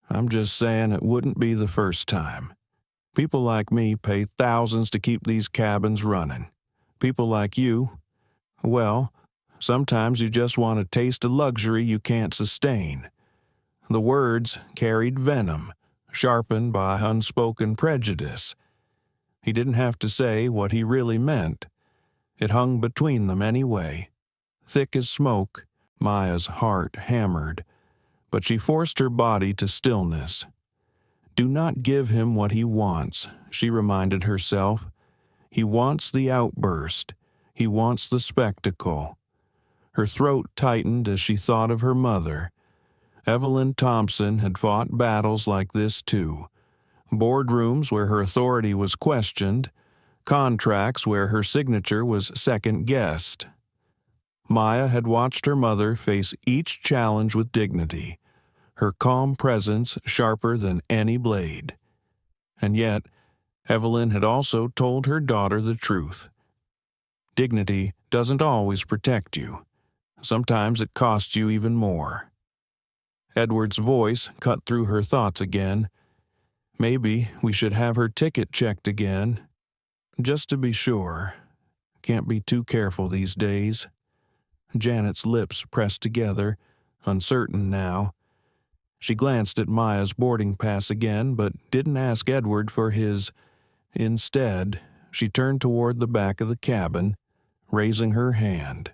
"I'm just saying it wouldn't be the first time. People like me pay thousands to keep these cabins running. People like you, well, sometimes you just want a taste of luxury you can't sustain." The words carried venom, sharpened by unspoken prejudice. He didn't have to say what he really meant. It hung between them anyway. Thick as smoke, Maya's heart hammered, but she forced her body to stillness. Do not give him what he wants, she reminded herself. He wants the outburst. He wants the spectacle. Her throat tightened as she thought of her mother. Evelyn Thompson had fought battles like this too. Boardrooms where her authority was questioned, contracts where her signature was second-guessed. Maya had watched her mother face each challenge with dignity, her calm presence sharper than any blade. And yet, Evelyn had also told her daughter the truth. Dignity doesn't always protect you. Sometimes it costs you even more. Edward's voice cut through her thoughts again. Maybe we should have her ticket checked again. Just to be sure. Can't be too careful these days. Janet's lips pressed together, uncertain now. She glanced at Maya's boarding pass again, but didn't ask Edward for his. Instead, she turned toward the back of the cabin, raising her hand.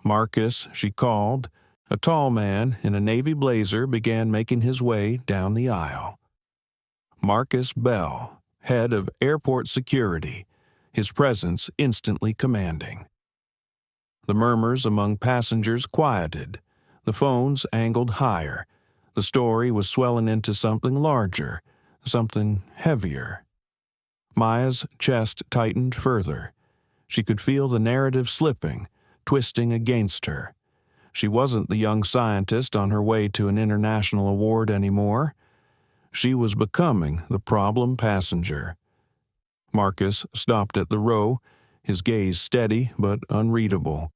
Marcus, she called. A tall man in a navy blazer began making his way down the aisle. Marcus Bell, head of airport security, his presence instantly commanding. The murmurs among passengers quieted. The phones angled higher. The story was swelling into something larger, something heavier. Maya's chest tightened further. She could feel the narrative slipping, twisting against her. She wasn't the young scientist on her way to an international award anymore. She was becoming the problem passenger. Marcus stopped at the row, his gaze steady but unreadable.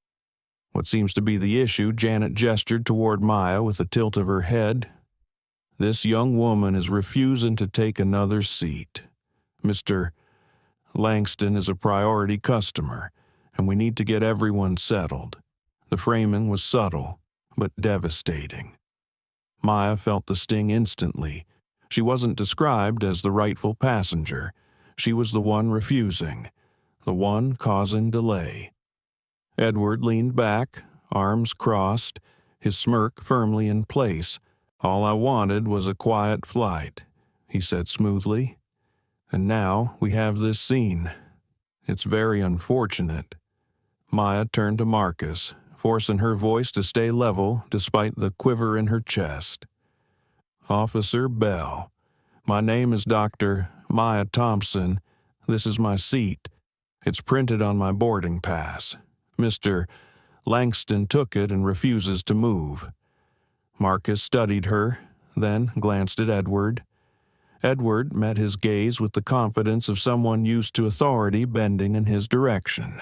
What seems to be the issue? Janet gestured toward Maya with a tilt of her head. This young woman is refusing to take another seat. Mr. Langston is a priority customer, and we need to get everyone settled. The framing was subtle, but devastating. Maya felt the sting instantly. She wasn't described as the rightful passenger. She was the one refusing, the one causing delay. Edward leaned back, arms crossed, his smirk firmly in place. All I wanted was a quiet flight, he said smoothly. And now we have this scene. It's very unfortunate. Maya turned to Marcus, forcing her voice to stay level despite the quiver in her chest. Officer Bell, my name is Dr. Maya Thompson. This is my seat. It's printed on my boarding pass. Mr. Langston took it and refuses to move. Marcus studied her, then glanced at Edward. Edward met his gaze with the confidence of someone used to authority bending in his direction.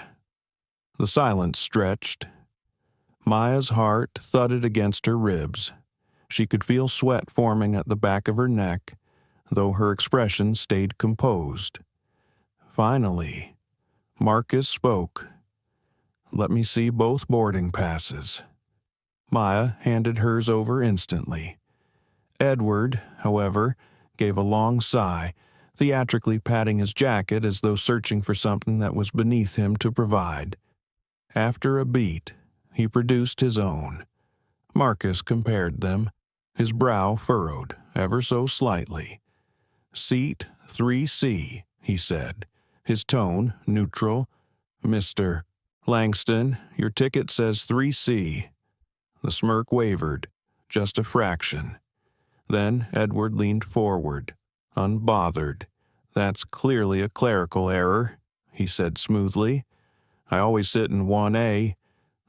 The silence stretched. Maya's heart thudded against her ribs. She could feel sweat forming at the back of her neck, though her expression stayed composed. Finally, Marcus spoke. Let me see both boarding passes. Maya handed hers over instantly. Edward, however, gave a long sigh, theatrically patting his jacket as though searching for something that was beneath him to provide. After a beat, he produced his own. Marcus compared them, his brow furrowed ever so slightly. Seat 3C, he said, his tone neutral. Mr. Langston, your ticket says 3C. The smirk wavered, just a fraction. Then Edward leaned forward, unbothered. That's clearly a clerical error, he said smoothly. I always sit in 1A.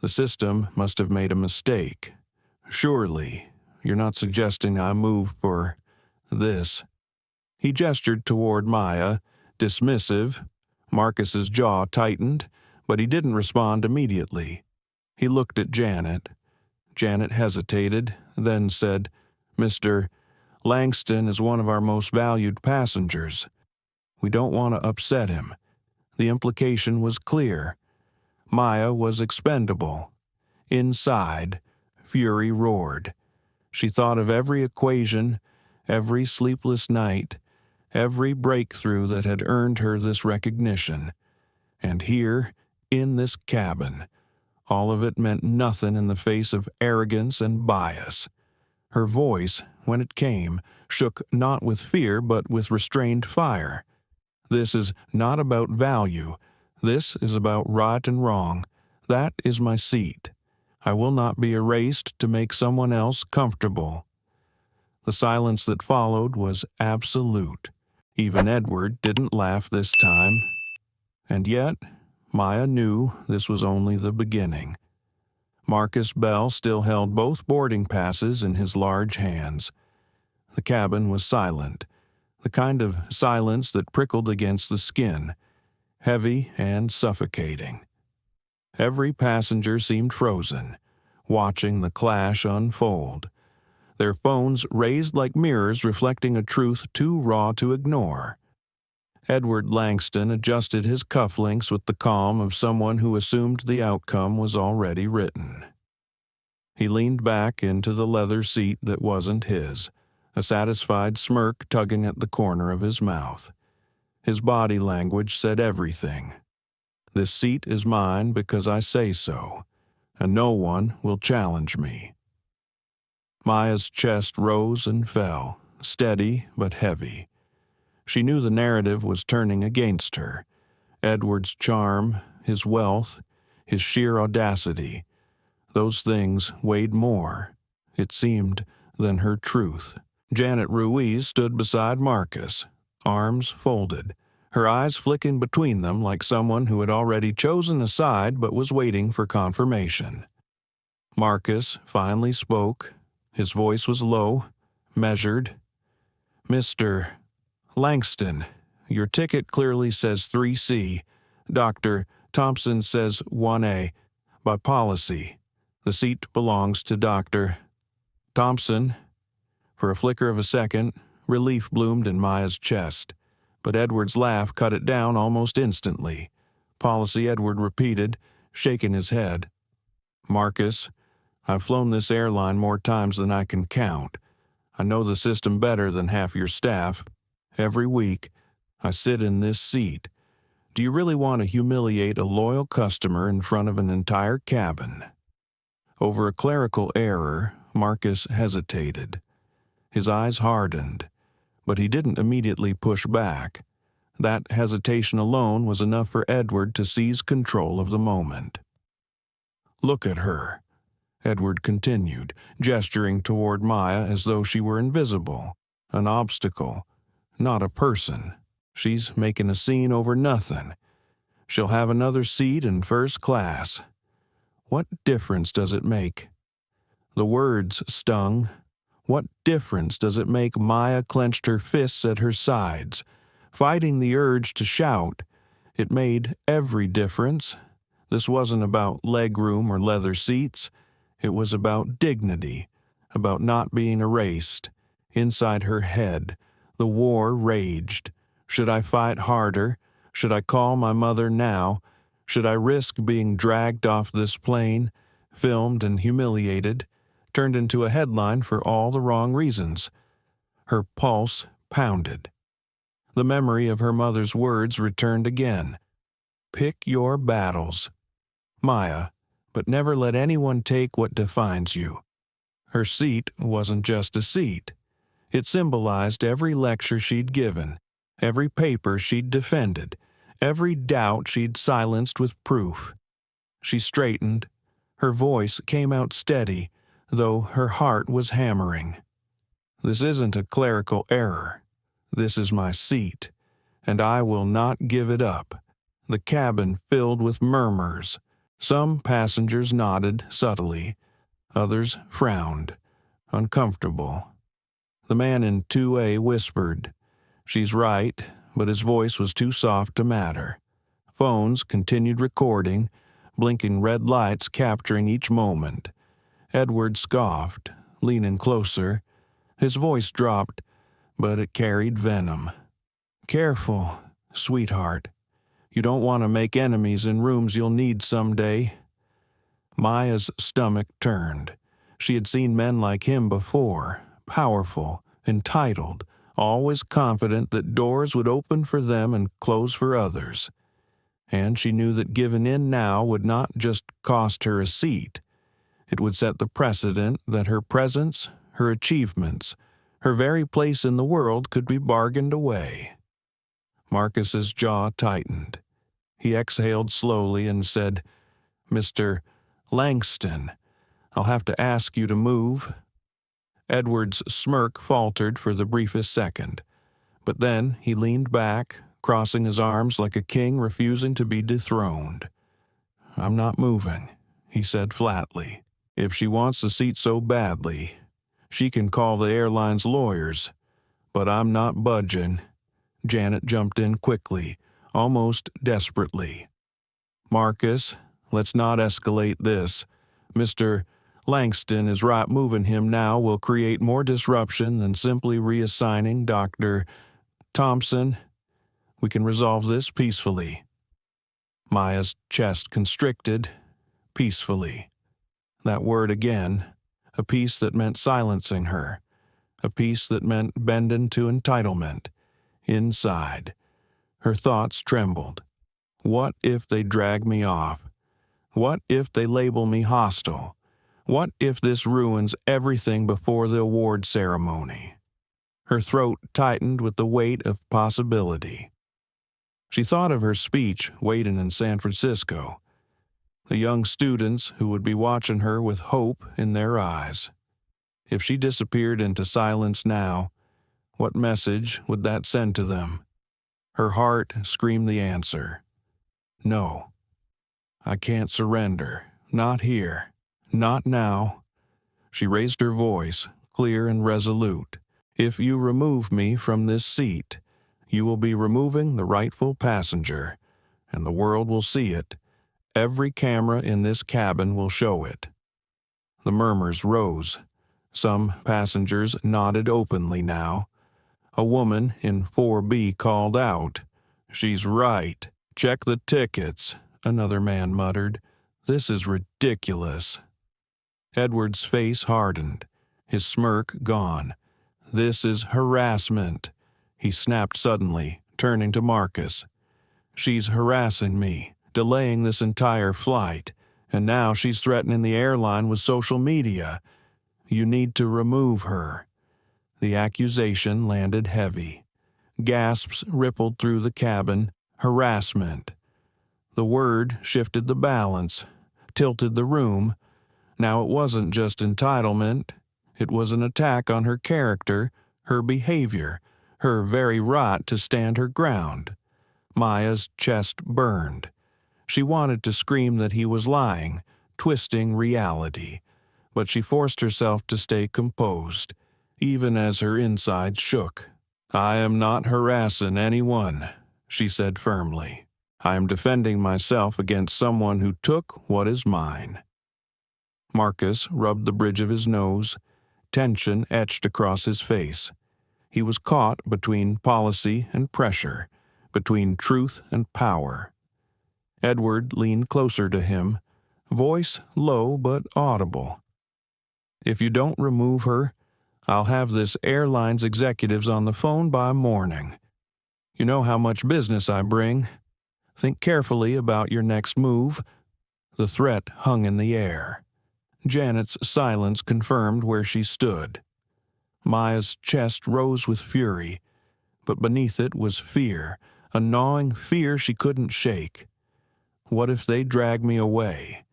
The system must have made a mistake. Surely, you're not suggesting I move for this. He gestured toward Maya, dismissive. Marcus's jaw tightened, but he didn't respond immediately. He looked at Janet. Janet hesitated, then said, Mr. Langston is one of our most valued passengers. We don't want to upset him. The implication was clear. Maya was expendable. Inside, fury roared. She thought of every equation, every sleepless night, every breakthrough that had earned her this recognition. And here, in this cabin, all of it meant nothing in the face of arrogance and bias. Her voice, when it came, shook not with fear but with restrained fire. This is not about value. This is about right and wrong. That is my seat. I will not be erased to make someone else comfortable." The silence that followed was absolute. Even Edward didn't laugh this time. And yet, Maya knew this was only the beginning. Marcus Bell still held both boarding passes in his large hands. The cabin was silent, the kind of silence that prickled against the skin, heavy and suffocating. Every passenger seemed frozen, watching the clash unfold, their phones raised like mirrors reflecting a truth too raw to ignore. Edward Langston adjusted his cufflinks with the calm of someone who assumed the outcome was already written. He leaned back into the leather seat that wasn't his, a satisfied smirk tugging at the corner of his mouth. His body language said everything. "This seat is mine because I say so, and no one will challenge me." Maya's chest rose and fell, steady but heavy. She knew the narrative was turning against her. Edward's charm, his wealth, his sheer audacity, those things weighed more, it seemed, than her truth. Janet Ruiz stood beside Marcus, arms folded, her eyes flicking between them like someone who had already chosen a side but was waiting for confirmation. Marcus finally spoke. His voice was low, measured. "Mr. Langston, your ticket clearly says 3C. Dr. Thompson says 1A. By policy, the seat belongs to Dr. Thompson." For a flicker of a second, relief bloomed in Maya's chest, but Edward's laugh cut it down almost instantly. "Policy," Edward repeated, shaking his head. "Marcus, I've flown this airline more times than I can count. I know the system better than half your staff. Every week, I sit in this seat. Do you really want to humiliate a loyal customer in front of an entire cabin?" Over a clerical error, Marcus hesitated. His eyes hardened, but he didn't immediately push back. That hesitation alone was enough for Edward to seize control of the moment. "Look at her," Edward continued, gesturing toward Maya as though she were invisible, an obstacle, not a person. "She's making a scene over nothing. She'll have another seat in first class. What difference does it make?" The words stung. What difference does it make? Maya clenched her fists at her sides, fighting the urge to shout. It made every difference. This wasn't about legroom or leather seats. It was about dignity, about not being erased. Inside her head, the war raged. Should I fight harder? Should I call my mother now? Should I risk being dragged off this plane, filmed and humiliated, turned into a headline for all the wrong reasons? Her pulse pounded. The memory of her mother's words returned again. "Pick your battles, Maya, but never let anyone take what defines you." Her seat wasn't just a seat. It symbolized every lecture she'd given, every paper she'd defended, every doubt she'd silenced with proof. She straightened. Her voice came out steady, though her heart was hammering. "This isn't a clerical error. This is my seat, and I will not give it up." The cabin filled with murmurs. Some passengers nodded subtly. Others frowned, uncomfortable. The man in 2A whispered, "She's right," but his voice was too soft to matter. Phones continued recording, blinking red lights capturing each moment. Edward scoffed, leaning closer. His voice dropped, but it carried venom. "Careful, sweetheart. You don't want to make enemies in rooms you'll need someday." Maya's stomach turned. She had seen men like him before, powerful, entitled, always confident that doors would open for them and close for others. And she knew that giving in now would not just cost her a seat. It would set the precedent that her presence, her achievements, her very place in the world could be bargained away. Marcus's jaw tightened. He exhaled slowly and said, "Mr. Langston, I'll have to ask you to move." Edward's smirk faltered for the briefest second, but then he leaned back, crossing his arms like a king refusing to be dethroned. "I'm not moving," he said flatly. "If she wants the seat so badly, she can call the airline's lawyers, but I'm not budging." Janet jumped in quickly, almost desperately. "Marcus, let's not escalate this. Mr. Langston is right. Moving him now will create more disruption than simply reassigning Dr. Thompson. We can resolve this peacefully." Maya's chest constricted. Peacefully. That word again, a peace that meant silencing her, a peace that meant bending to entitlement. Inside, her thoughts trembled. What if they drag me off? What if they label me hostile? What if this ruins everything before the award ceremony? Her throat tightened with the weight of possibility. She thought of her speech waiting in San Francisco, the young students who would be watching her with hope in their eyes. If she disappeared into silence now, what message would that send to them? Her heart screamed the answer. No. I can't surrender. Not here. Not now. She raised her voice, clear and resolute. If you remove me from this seat, you will be removing the rightful passenger, and the world will see it. Every camera in this cabin will show it. The murmurs rose. Some passengers nodded openly now. A woman in 4B called out, "She's right. Check the tickets," another man muttered. "This is ridiculous." Edward's face hardened, his smirk gone. "This is harassment," he snapped suddenly, turning to Marcus. "She's harassing me, delaying this entire flight, and now she's threatening the airline with social media. You need to remove her." The accusation landed heavy. Gasps rippled through the cabin. Harassment. The word shifted the balance, tilted the room. Now it wasn't just entitlement. It was an attack on her character, her behavior, her very right to stand her ground. Maya's chest burned. She wanted to scream that he was lying, twisting reality, but she forced herself to stay composed, even as her insides shook. "I am not harassing anyone," she said firmly. "I am defending myself against someone who took what is mine." Marcus rubbed the bridge of his nose. Tension etched across his face. He was caught between policy and pressure, between truth and power. Edward leaned closer to him, voice low but audible. "If you don't remove her, I'll have this airline's executives on the phone by morning. You know how much business I bring. Think carefully about your next move." The threat hung in the air. Janet's silence confirmed where she stood. Maya's chest rose with fury, but beneath it was fear, a gnawing fear she couldn't shake. What if they drag me away?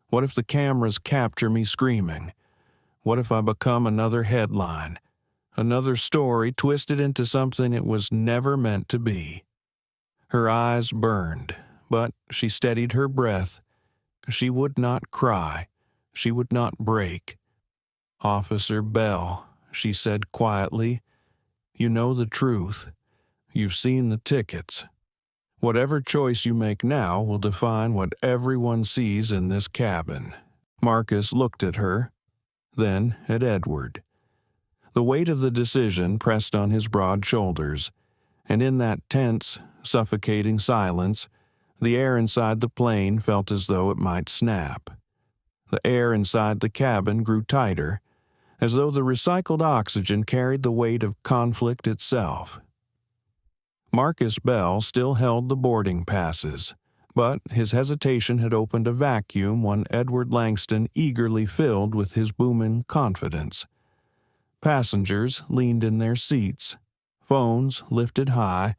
What if the cameras capture me screaming? What if I become another headline, another story twisted into something it was never meant to be? Her eyes burned, but she steadied her breath. She would not cry. She would not break. "Officer Bell," she said quietly, "you know the truth. You've seen the tickets. Whatever choice you make now will define what everyone sees in this cabin." Marcus looked at her, then at Edward. The weight of the decision pressed on his broad shoulders, and in that tense, suffocating silence, the air inside the plane felt as though it might snap. The air inside the cabin grew tighter, as though the recycled oxygen carried the weight of conflict itself. Marcus Bell still held the boarding passes, but his hesitation had opened a vacuum one Edward Langston eagerly filled with his booming confidence. Passengers leaned in their seats, phones lifted high,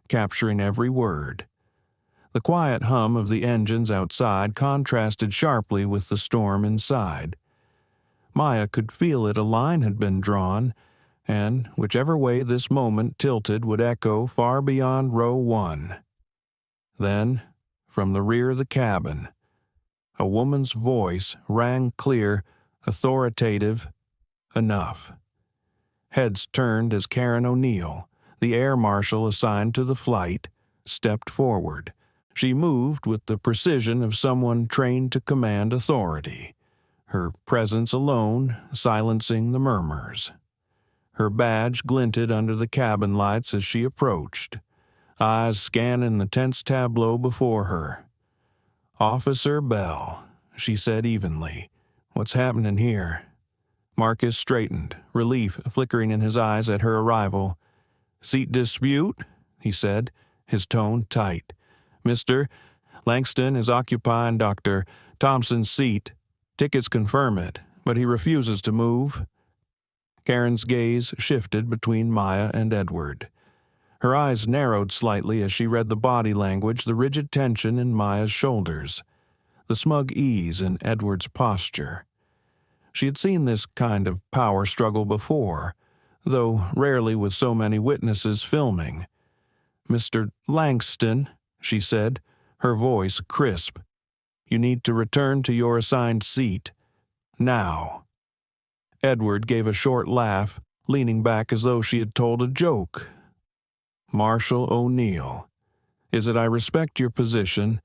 capturing every word. The quiet hum of the engines outside contrasted sharply with the storm inside. Maya could feel it. A line had been drawn, and whichever way this moment tilted would echo far beyond row 1. Then, from the rear of the cabin, a woman's voice rang clear, authoritative, enough. Heads turned as Karen O'Neill, the air marshal assigned to the flight, stepped forward. She moved with the precision of someone trained to command authority, her presence alone silencing the murmurs. Her badge glinted under the cabin lights as she approached, eyes scanning the tense tableau before her. "Officer Bell," she said evenly. "What's happening here?" Marcus straightened, relief flickering in his eyes at her arrival. "Seat dispute?" he said, his tone tight. "Mr. Langston is occupying Dr. Thompson's seat. Tickets confirm it, but he refuses to move." Karen's gaze shifted between Maya and Edward. Her eyes narrowed slightly as she read the body language, the rigid tension in Maya's shoulders, the smug ease in Edward's posture. She had seen this kind of power struggle before, though rarely with so many witnesses filming. "Mr. Langston," she said, her voice crisp, "you need to return to your assigned seat. Now." Edward gave a short laugh, leaning back as though she had told a joke. "Marshal O'Neill, is it I respect your position,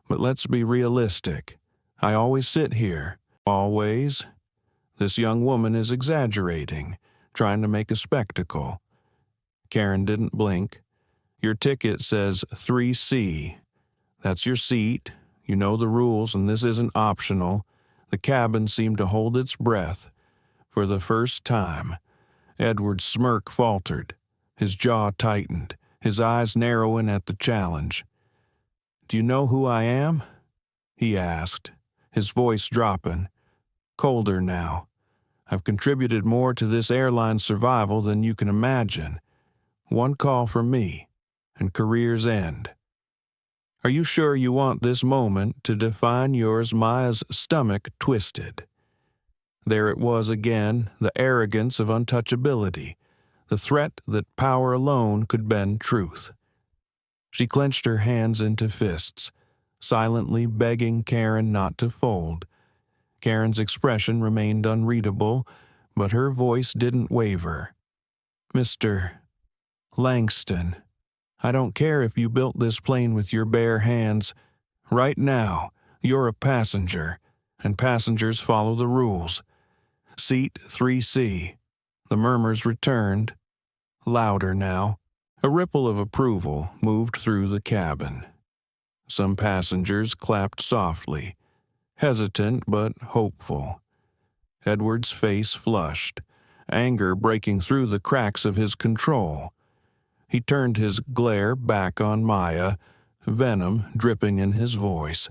but let's be realistic. I always sit here. Always. This young woman is exaggerating, trying to make a spectacle." Karen didn't blink. "Your ticket says 3C. That's your seat. You know the rules, and this isn't optional." The cabin seemed to hold its breath. For the first time, Edward's smirk faltered. His jaw tightened, his eyes narrowing at the challenge. "Do you know who I am?" he asked, his voice dropping. Colder now. "I've contributed more to this airline's survival than you can imagine. One call from me, and career's end. Are you sure you want this moment to define yours?" Maya's stomach twisted. There it was again, the arrogance of untouchability, the threat that power alone could bend truth. She clenched her hands into fists, silently begging Karen not to fold. Karen's expression remained unreadable, but her voice didn't waver. "Mr. Langston, I don't care if you built this plane with your bare hands. Right now, you're a passenger, and passengers follow the rules. Seat 3C. The murmurs returned, louder now. A ripple of approval moved through the cabin. Some passengers clapped softly, hesitant but hopeful. Edward's face flushed, anger breaking through the cracks of his control. He turned his glare back on Maya, venom dripping in his voice.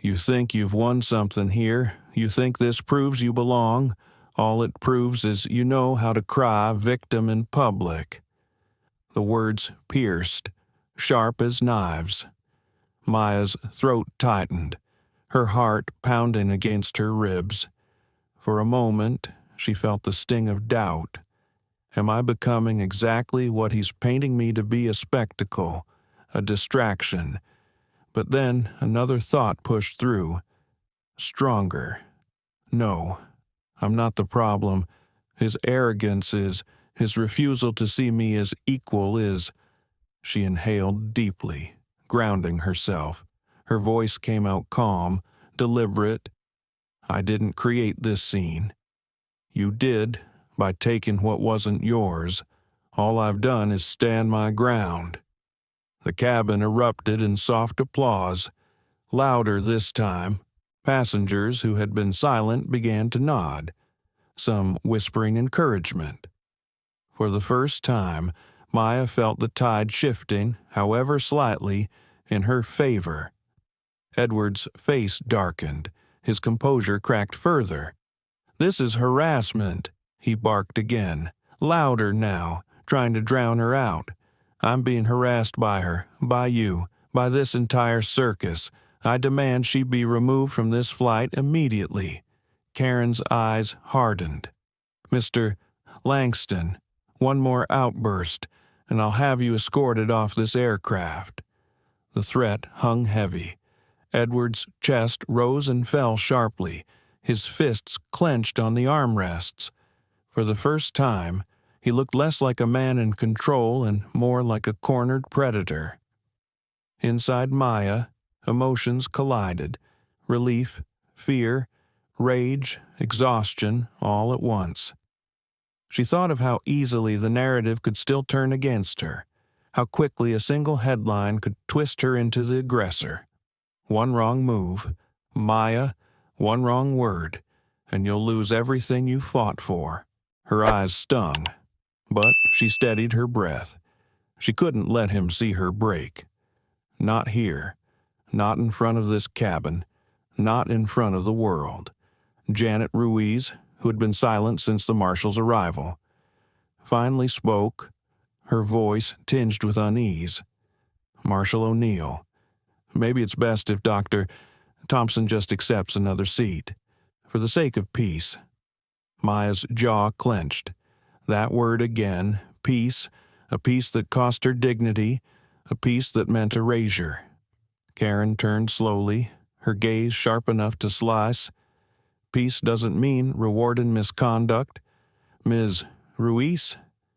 "You think you've won something here? You think this proves you belong? All it proves is you know how to cry victim in public." The words pierced, sharp as knives. Maya's throat tightened, her heart pounding against her ribs. For a moment, she felt the sting of doubt. Am I becoming exactly what he's painting me to be? A spectacle, a distraction? But then another thought pushed through, stronger. No, I'm not the problem. His arrogance is, his refusal to see me as equal is. She inhaled deeply, grounding herself. Her voice came out calm, deliberate. "I didn't create this scene. You did, by taking what wasn't yours. All I've done is stand my ground." The cabin erupted in soft applause, louder this time. Passengers who had been silent began to nod, some whispering encouragement. For the first time, Maya felt the tide shifting, however slightly, in her favor. Edward's face darkened, his composure cracked further. "This is harassment," he barked again, louder now, trying to drown her out. "I'm being harassed by her, by you, by this entire circus. I demand she be removed from this flight immediately. Karen's eyes hardened. "Mr. Langston, one more outburst, and I'll have you escorted off this aircraft." The threat hung heavy. Edward's chest rose and fell sharply, his fists clenched on the armrests. For the first time, he looked less like a man in control and more like a cornered predator. Inside Maya, emotions collided: relief, fear, rage, exhaustion, all at once. She thought of how easily the narrative could still turn against her, how quickly a single headline could twist her into the aggressor. One wrong move, Maya, one wrong word, and you'll lose everything you fought for. Her eyes stung, but she steadied her breath. She couldn't let him see her break. Not here. Not in front of this cabin. Not in front of the world. Janet Ruiz, who had been silent since the marshal's arrival, finally spoke, her voice tinged with unease. "Marshal O'Neill, maybe it's best if Dr. Thompson just accepts another seat. For the sake of peace." Maya's jaw clenched. That word again, peace, a peace that cost her dignity, a peace that meant erasure. Karen turned slowly, her gaze sharp enough to slice. "Peace doesn't mean reward and misconduct. Ms. Ruiz,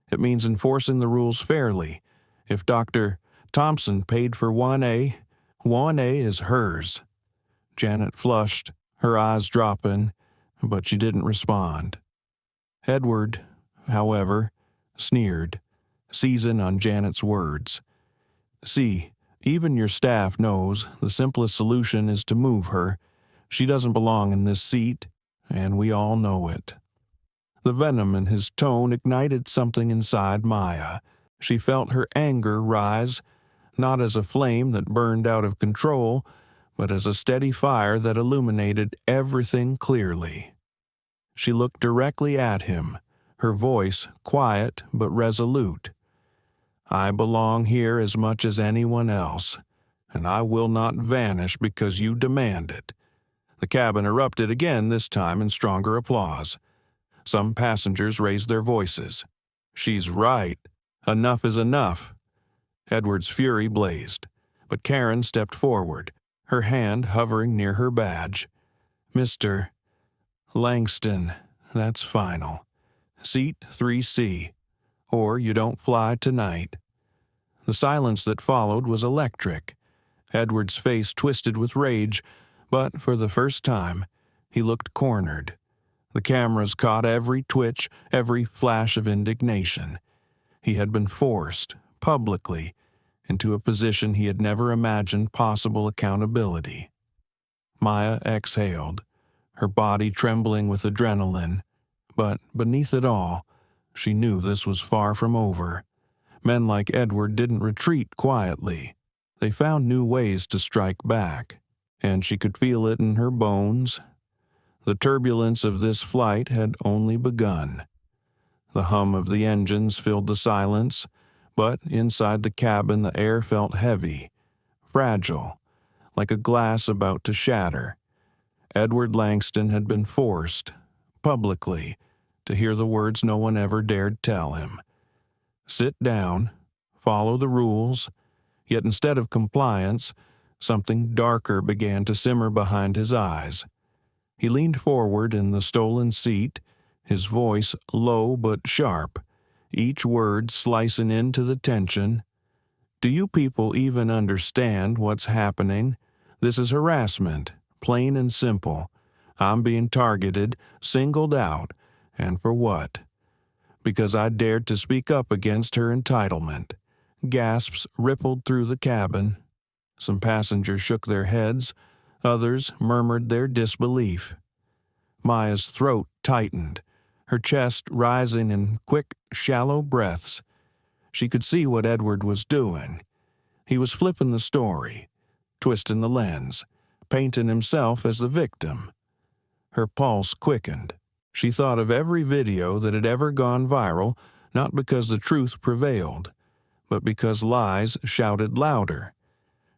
it means enforcing the rules fairly. If Dr. Thompson paid for 1A, 1A is hers." Janet flushed, her eyes dropping, but she didn't respond. Edward, however, sneered, seizing on Janet's words. "See, even your staff knows the simplest solution is to move her. She doesn't belong in this seat, and we all know it." The venom in his tone ignited something inside Maya. She felt her anger rise, not as a flame that burned out of control, but as a steady fire that illuminated everything clearly. She looked directly at him, her voice quiet but resolute. "I belong here as much as anyone else, and I will not vanish because you demand it." The cabin erupted again, this time in stronger applause. Some passengers raised their voices. "She's right. Enough is enough." Edward's fury blazed, but Karen stepped forward, her hand hovering near her badge. "Mr. Langston, that's final. Seat 3C, or you don't fly tonight." The silence that followed was electric. Edward's face twisted with rage, but for the first time, he looked cornered. The cameras caught every twitch, every flash of indignation. He had been forced, publicly, into a position he had never imagined possible accountability. Maya exhaled, her body trembling with adrenaline, but beneath it all, she knew this was far from over. Men like Edward didn't retreat quietly. They found new ways to strike back, and she could feel it in her bones. The turbulence of this flight had only begun. The hum of the engines filled the silence, but inside the cabin the air felt heavy, fragile, like a glass about to shatter. Edward Langston had been forced, publicly, to hear the words no one ever dared tell him. Sit down, follow the rules, yet instead of compliance, something darker began to simmer behind his eyes. He leaned forward in the stolen seat, his voice low but sharp, each word slicing into the tension. "Do you people even understand what's happening? This is harassment, plain and simple. I'm being targeted, singled out, and for what? Because I dared to speak up against her entitlement." Gasps rippled through the cabin. Some passengers shook their heads, others murmured their disbelief. Maya's throat tightened, her chest rising in quick, shallow breaths. She could see what Edward was doing. He was flipping the story, twisting the lens, painting himself as the victim. Her pulse quickened. She thought of every video that had ever gone viral, not because the truth prevailed, but because lies shouted louder.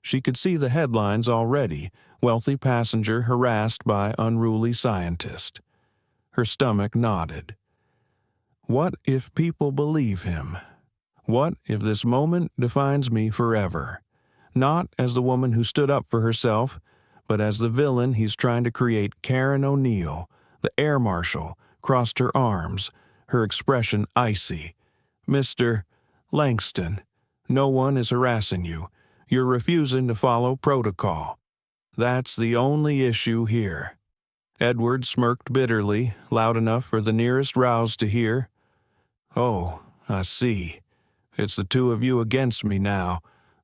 She could see the headlines already: wealthy passenger harassed by unruly scientist, Her stomach knotted. What if people believe him? What if this moment defines me forever? Not as the woman who stood up for herself, but as the villain he's trying to create. Karen O'Neill, the air marshal, crossed her arms, her expression icy. Mr. Langston, no one is harassing you. You're refusing to follow protocol. That's the only issue here. Edward smirked bitterly, loud enough for the nearest rouse to hear. Oh, I see. It's the two of you against me now,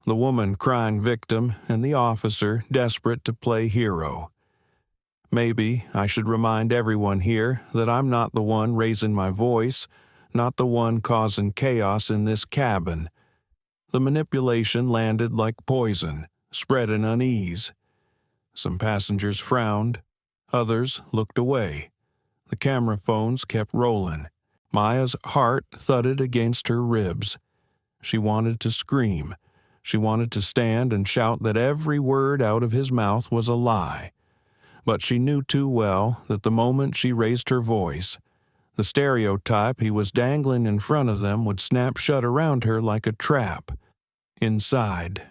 the woman crying victim and the officer desperate to play hero. Maybe I should remind everyone here that I'm not the one raising my voice, not the one causing chaos in this cabin. The manipulation landed like poison, spreading unease. Some passengers frowned. Others looked away. The camera phones kept rolling. Maya's heart thudded against her ribs. She wanted to scream. She wanted to stand and shout that every word out of his mouth was a lie. But she knew too well that the moment she raised her voice, the stereotype he was dangling in front of them would snap shut around her like a trap. Inside,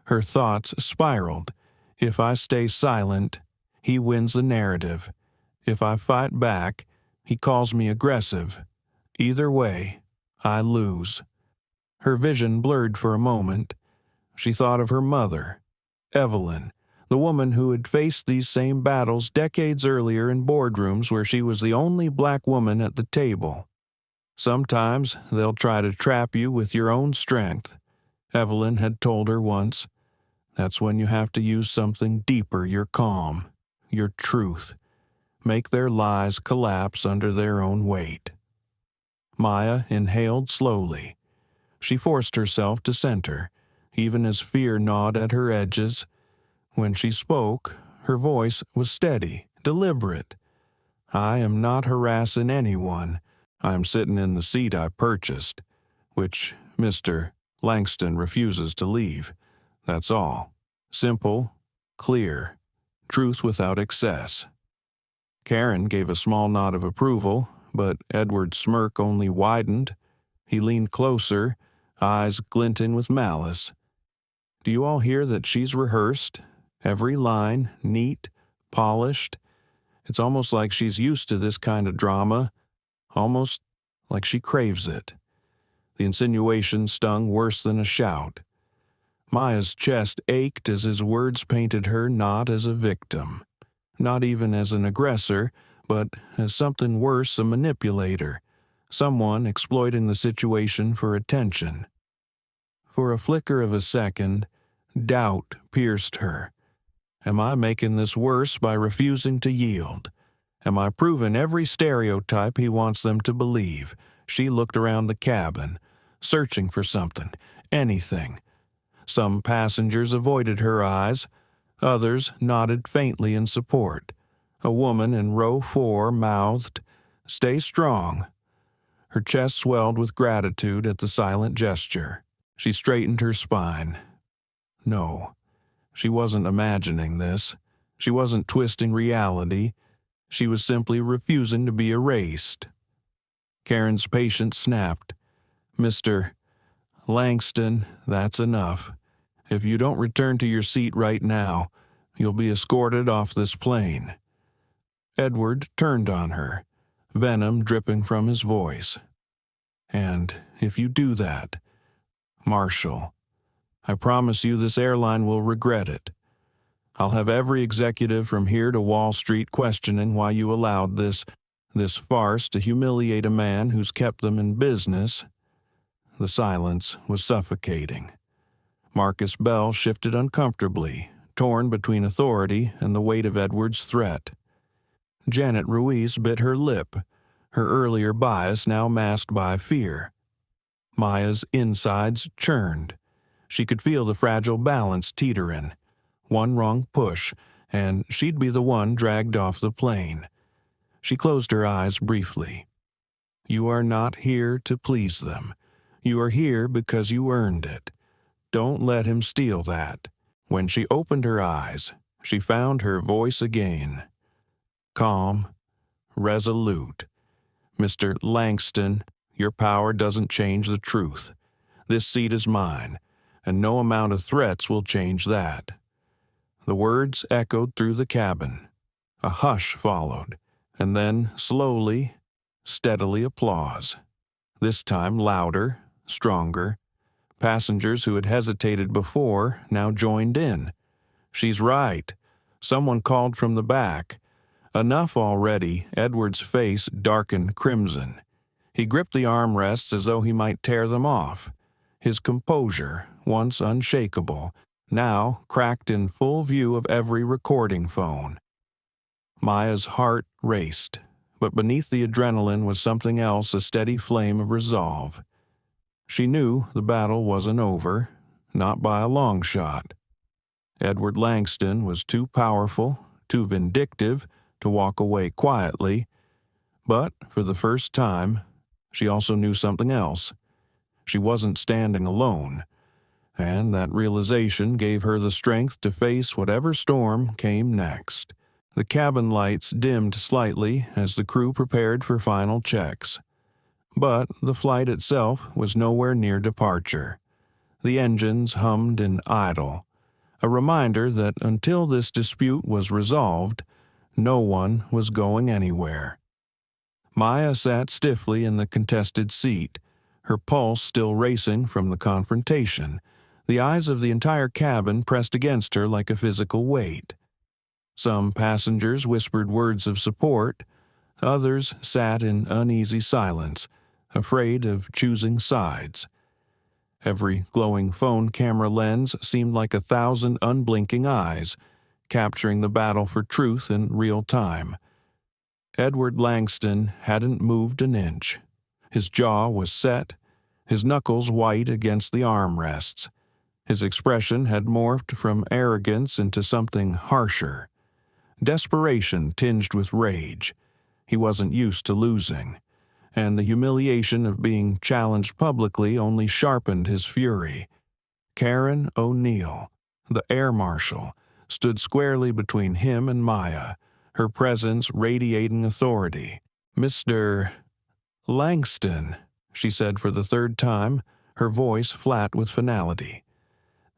her thoughts spiraled. If I stay silent, he wins the narrative. If I fight back, he calls me aggressive. Either way, I lose. Her vision blurred for a moment. She thought of her mother, Evelyn, the woman who had faced these same battles decades earlier in boardrooms where she was the only black woman at the table. Sometimes they'll try to trap you with your own strength, Evelyn had told her once. That's when you have to use something deeper, your calm, your truth. Make their lies collapse under their own weight. Maya inhaled slowly. She forced herself to center, even as fear gnawed at her edges. When she spoke, her voice was steady, deliberate. I am not harassing anyone. I'm sitting in the seat I purchased, which Mr. Langston refuses to leave. That's all. Simple, clear, truth without excess. Karen gave a small nod of approval, but Edward's smirk only widened. He leaned closer, eyes glinting with malice. Do you all hear that she's rehearsed? Every line, neat, polished. It's almost like she's used to this kind of drama, almost like she craves it. The insinuation stung worse than a shout. Maya's chest ached as his words painted her not as a victim, not even as an aggressor, but as something worse, a manipulator, someone exploiting the situation for attention. For a flicker of a second, doubt pierced her. Am I making this worse by refusing to yield? Am I proving every stereotype he wants them to believe? She looked around the cabin, searching for something, anything. Some passengers avoided her eyes. Others nodded faintly in support. A woman in row 4 mouthed, "Stay strong." Her chest swelled with gratitude at the silent gesture. She straightened her spine. No, she wasn't imagining this. She wasn't twisting reality. She was simply refusing to be erased. Karen's patience snapped. Mr. Langston, that's enough. If you don't return to your seat right now, you'll be escorted off this plane. Edward turned on her, venom dripping from his voice. And if you do that, Marshal, I promise you this airline will regret it. I'll have every executive from here to Wall Street questioning why you allowed this farce to humiliate a man who's kept them in business. The silence was suffocating. Marcus Bell shifted uncomfortably, torn between authority and the weight of Edward's threat. Janet Ruiz bit her lip, her earlier bias now masked by fear. Maya's insides churned. She could feel the fragile balance teetering. One wrong push, and she'd be the one dragged off the plane. She closed her eyes briefly. You are not here to please them. You are here because you earned it. Don't let him steal that. When she opened her eyes, she found her voice again. Calm, resolute. "Mr. Langston, your power doesn't change the truth. This seat is mine, and no amount of threats will change that." The words echoed through the cabin. A hush followed, and then slowly, steadily applause. This time louder, stronger. Passengers who had hesitated before now joined in. "She's right," someone called from the back. Enough already. Edward's face darkened crimson. He gripped the armrests as though he might tear them off. His composure, once unshakable, now cracked in full view of every recording phone. Maya's heart raced, but beneath the adrenaline was something else, a steady flame of resolve. She knew the battle wasn't over, not by a long shot. Edward Langston was too powerful, too vindictive, to walk away quietly, but for the first time, she also knew something else. She wasn't standing alone, and that realization gave her the strength to face whatever storm came next. The cabin lights dimmed slightly as the crew prepared for final checks. But the flight itself was nowhere near departure. The engines hummed in idle, a reminder that until this dispute was resolved, no one was going anywhere. Maya sat stiffly in the contested seat, her pulse still racing from the confrontation, the eyes of the entire cabin pressed against her like a physical weight. Some passengers whispered words of support, others sat in uneasy silence, afraid of choosing sides. Every glowing phone camera lens seemed like 1,000 unblinking eyes, capturing the battle for truth in real time. Edward Langston hadn't moved an inch. His jaw was set, his knuckles white against the armrests. His expression had morphed from arrogance into something harsher. Desperation tinged with rage. He wasn't used to losing, and the humiliation of being challenged publicly only sharpened his fury. Karen O'Neill, the air marshal, stood squarely between him and Maya, her presence radiating authority. "Mr. Langston," she said for the third time, her voice flat with finality.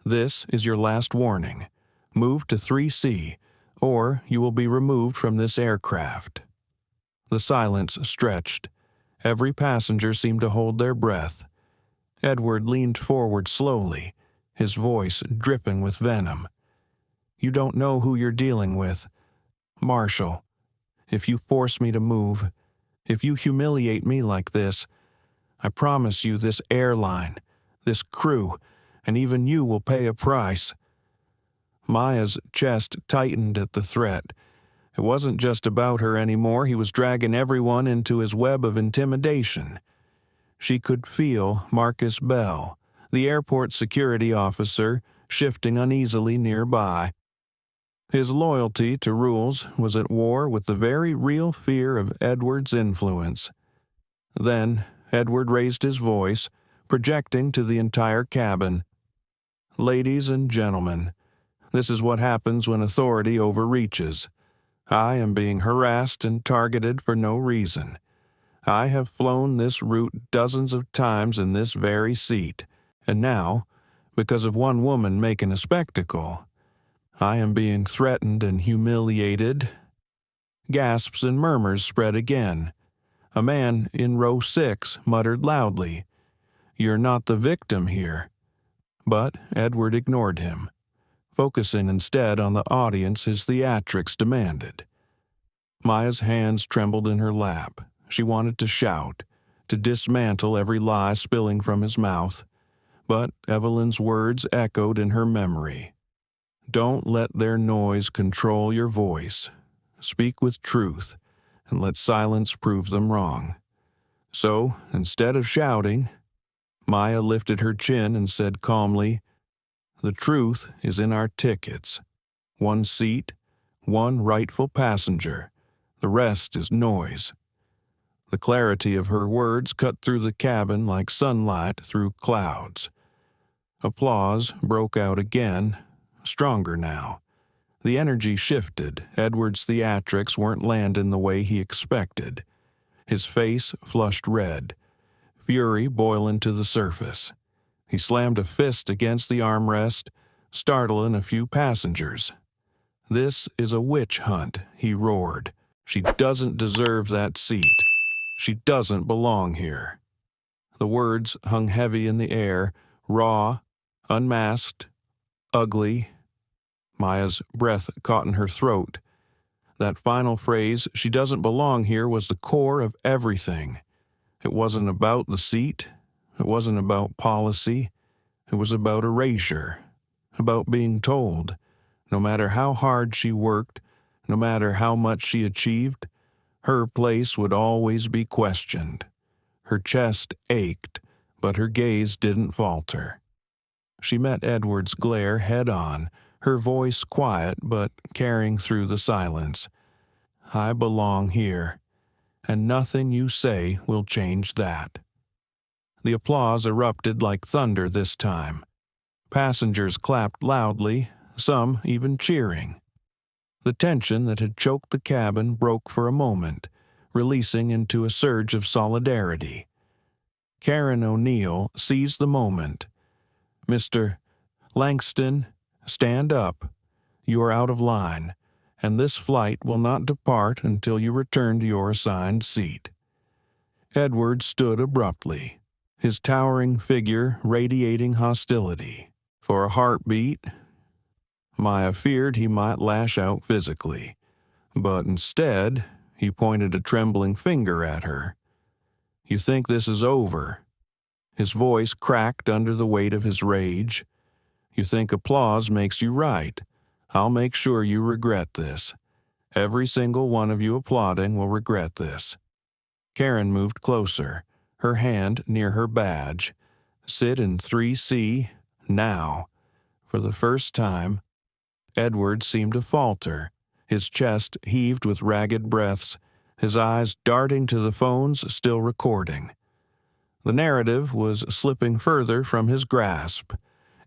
"This is your last warning. Move to 3C, or you will be removed from this aircraft." The silence stretched. Every passenger seemed to hold their breath. Edward leaned forward slowly, his voice dripping with venom. "You don't know who you're dealing with. Marshal, if you force me to move, if you humiliate me like this, I promise you this airline, this crew, and even you will pay a price." Maya's chest tightened at the threat. It wasn't just about her anymore. He was dragging everyone into his web of intimidation. She could feel Marcus Bell, the airport security officer, shifting uneasily nearby. His loyalty to rules was at war with the very real fear of Edward's influence. Then Edward raised his voice, projecting to the entire cabin. "Ladies and gentlemen, this is what happens when authority overreaches. I am being harassed and targeted for no reason. I have flown this route dozens of times in this very seat, and now, because of one woman making a spectacle, I am being threatened and humiliated." Gasps and murmurs spread again. A man in row 6 muttered loudly, "You're not the victim here." But Edward ignored him, focusing instead on the audience his theatrics demanded. Maya's hands trembled in her lap. She wanted to shout, to dismantle every lie spilling from his mouth, but Evelyn's words echoed in her memory. "Don't let their noise control your voice. Speak with truth, and let silence prove them wrong." So, instead of shouting, Maya lifted her chin and said calmly, "The truth is in our tickets. 1 seat, 1 rightful passenger. The rest is noise." The clarity of her words cut through the cabin like sunlight through clouds. Applause broke out again, stronger now. The energy shifted. Edward's theatrics weren't landing the way he expected. His face flushed red, fury boiling to the surface. He slammed a fist against the armrest, startling a few passengers. "This is a witch hunt," he roared. "She doesn't deserve that seat. She doesn't belong here." The words hung heavy in the air, raw, unmasked, ugly. Maya's breath caught in her throat. That final phrase, "she doesn't belong here," was the core of everything. It wasn't about the seat. It wasn't about policy. It was about erasure. About being told, no matter how hard she worked, no matter how much she achieved, her place would always be questioned. Her chest ached, but her gaze didn't falter. She met Edward's glare head-on, her voice quiet but carrying through the silence. "I belong here, and nothing you say will change that." The applause erupted like thunder this time. Passengers clapped loudly, some even cheering. The tension that had choked the cabin broke for a moment, releasing into a surge of solidarity. Karen O'Neill seized the moment. "Mr. Langston, stand up. You are out of line, and this flight will not depart until you return to your assigned seat." Edward stood abruptly, his towering figure radiating hostility. For a heartbeat, Maya feared he might lash out physically, but instead, he pointed a trembling finger at her. "You think this is over?" His voice cracked under the weight of his rage. "You think applause makes you right? I'll make sure you regret this. Every single one of you applauding will regret this." Karen moved closer, her hand near her badge. "Sit in 3C, now." For the first time, Edward seemed to falter. His chest heaved with ragged breaths, his eyes darting to the phones still recording. The narrative was slipping further from his grasp.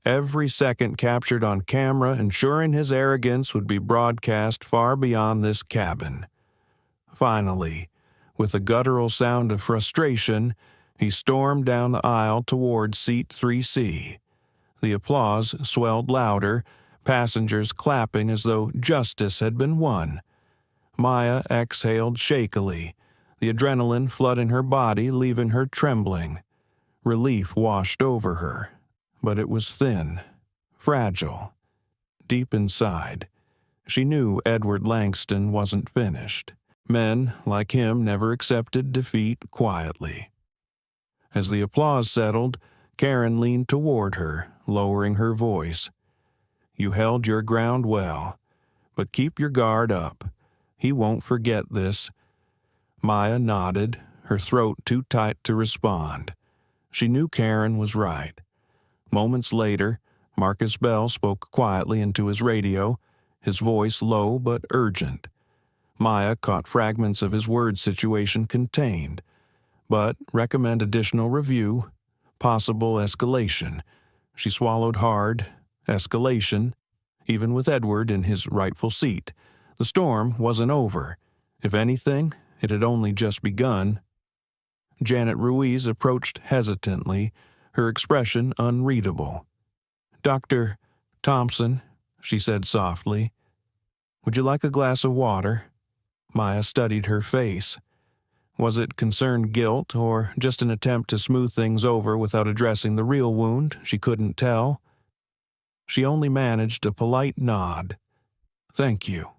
Every second captured on camera, ensuring his arrogance would be broadcast far beyond this cabin. Finally, with a guttural sound of frustration, he stormed down the aisle toward seat 3C. The applause swelled louder, passengers clapping as though justice had been won. Maya exhaled shakily, the adrenaline flooding her body, leaving her trembling. Relief washed over her, but it was thin, fragile. Deep inside, she knew Edward Langston wasn't finished. Men like him never accepted defeat quietly. As the applause settled, Karen leaned toward her, lowering her voice. "You held your ground well, but keep your guard up. He won't forget this." Maya nodded, her throat too tight to respond. She knew Karen was right. Moments later, Marcus Bell spoke quietly into his radio, his voice low but urgent. Maya caught fragments of his word situation contained, but recommend additional review, possible escalation. She swallowed hard. Escalation, even with Edward in his rightful seat. The storm wasn't over. If anything, it had only just begun. Janet Ruiz approached hesitantly, her expression unreadable. "Dr. Thompson," she said softly, "would you like a glass of water?" Maya studied her face. Was it concerned guilt or just an attempt to smooth things over without addressing the real wound? She couldn't tell. She only managed a polite nod. "Thank you."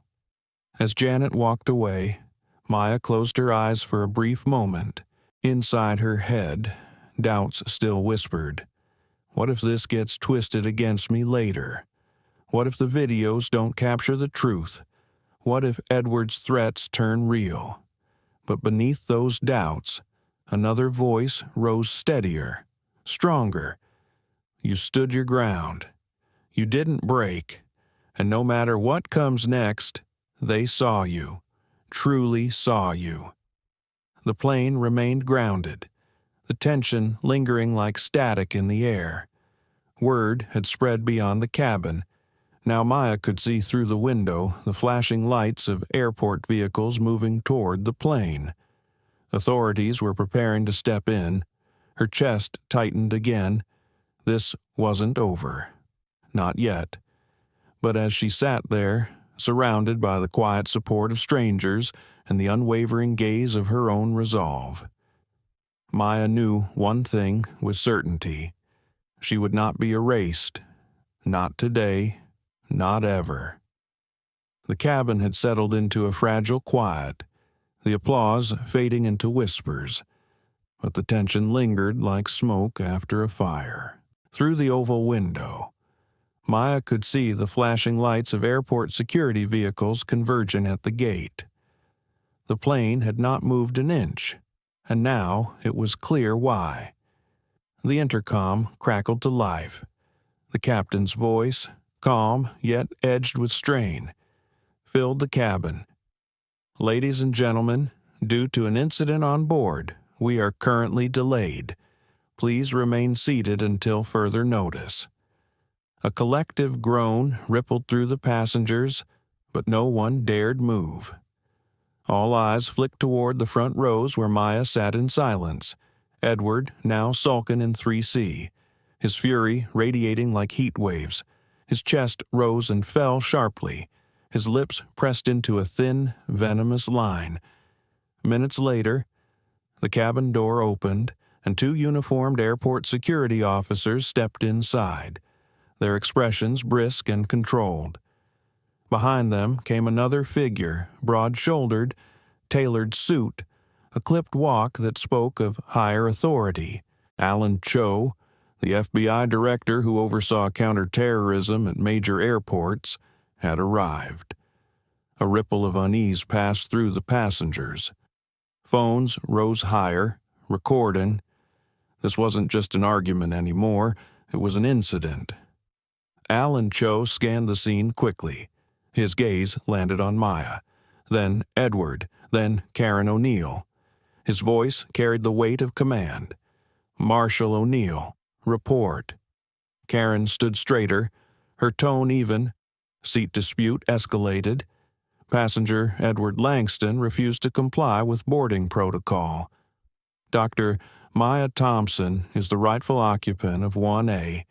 As Janet walked away, Maya closed her eyes for a brief moment. Inside her head, doubts still whispered. What if this gets twisted against me later? What if the videos don't capture the truth? What if Edward's threats turn real? But beneath those doubts, another voice rose steadier, stronger. You stood your ground. You didn't break. And no matter what comes next, they saw you, truly saw you. The plane remained grounded, the tension lingering like static in the air. Word had spread beyond the cabin. Now Maya could see through the window the flashing lights of airport vehicles moving toward the plane. Authorities were preparing to step in. Her chest tightened again. This wasn't over. Not yet. But as she sat there, surrounded by the quiet support of strangers and the unwavering gaze of her own resolve, Maya knew one thing with certainty. She would not be erased. Not today. Not ever. The cabin had settled into a fragile quiet, the applause fading into whispers, but the tension lingered like smoke after a fire. Through the oval window, Maya could see the flashing lights of airport security vehicles converging at the gate. The plane had not moved an inch, and now it was clear why. The intercom crackled to life. The captain's voice, calm yet edged with strain, filled the cabin. "Ladies and gentlemen, due to an incident on board, we are currently delayed. Please remain seated until further notice." A collective groan rippled through the passengers, but no one dared move. All eyes flicked toward the front rows where Maya sat in silence, Edward now sullen in 3C, his fury radiating like heat waves. His chest rose and fell sharply, his lips pressed into a thin, venomous line. Minutes later, the cabin door opened, and two uniformed airport security officers stepped inside, their expressions brisk and controlled. Behind them came another figure, broad-shouldered, tailored suit, a clipped walk that spoke of higher authority. Alan Cho, the FBI director who oversaw counterterrorism at major airports, had arrived. A ripple of unease passed through the passengers. Phones rose higher, recording. This wasn't just an argument anymore, it was an incident. Alan Cho scanned the scene quickly. His gaze landed on Maya, then Edward, then Karen O'Neill. His voice carried the weight of command. "Marshal O'Neill, report." Karen stood straighter, her tone even. Seat dispute escalated. Passenger Edward Langston refused to comply with boarding protocol. Dr. Maya Thompson is the rightful occupant of 1A.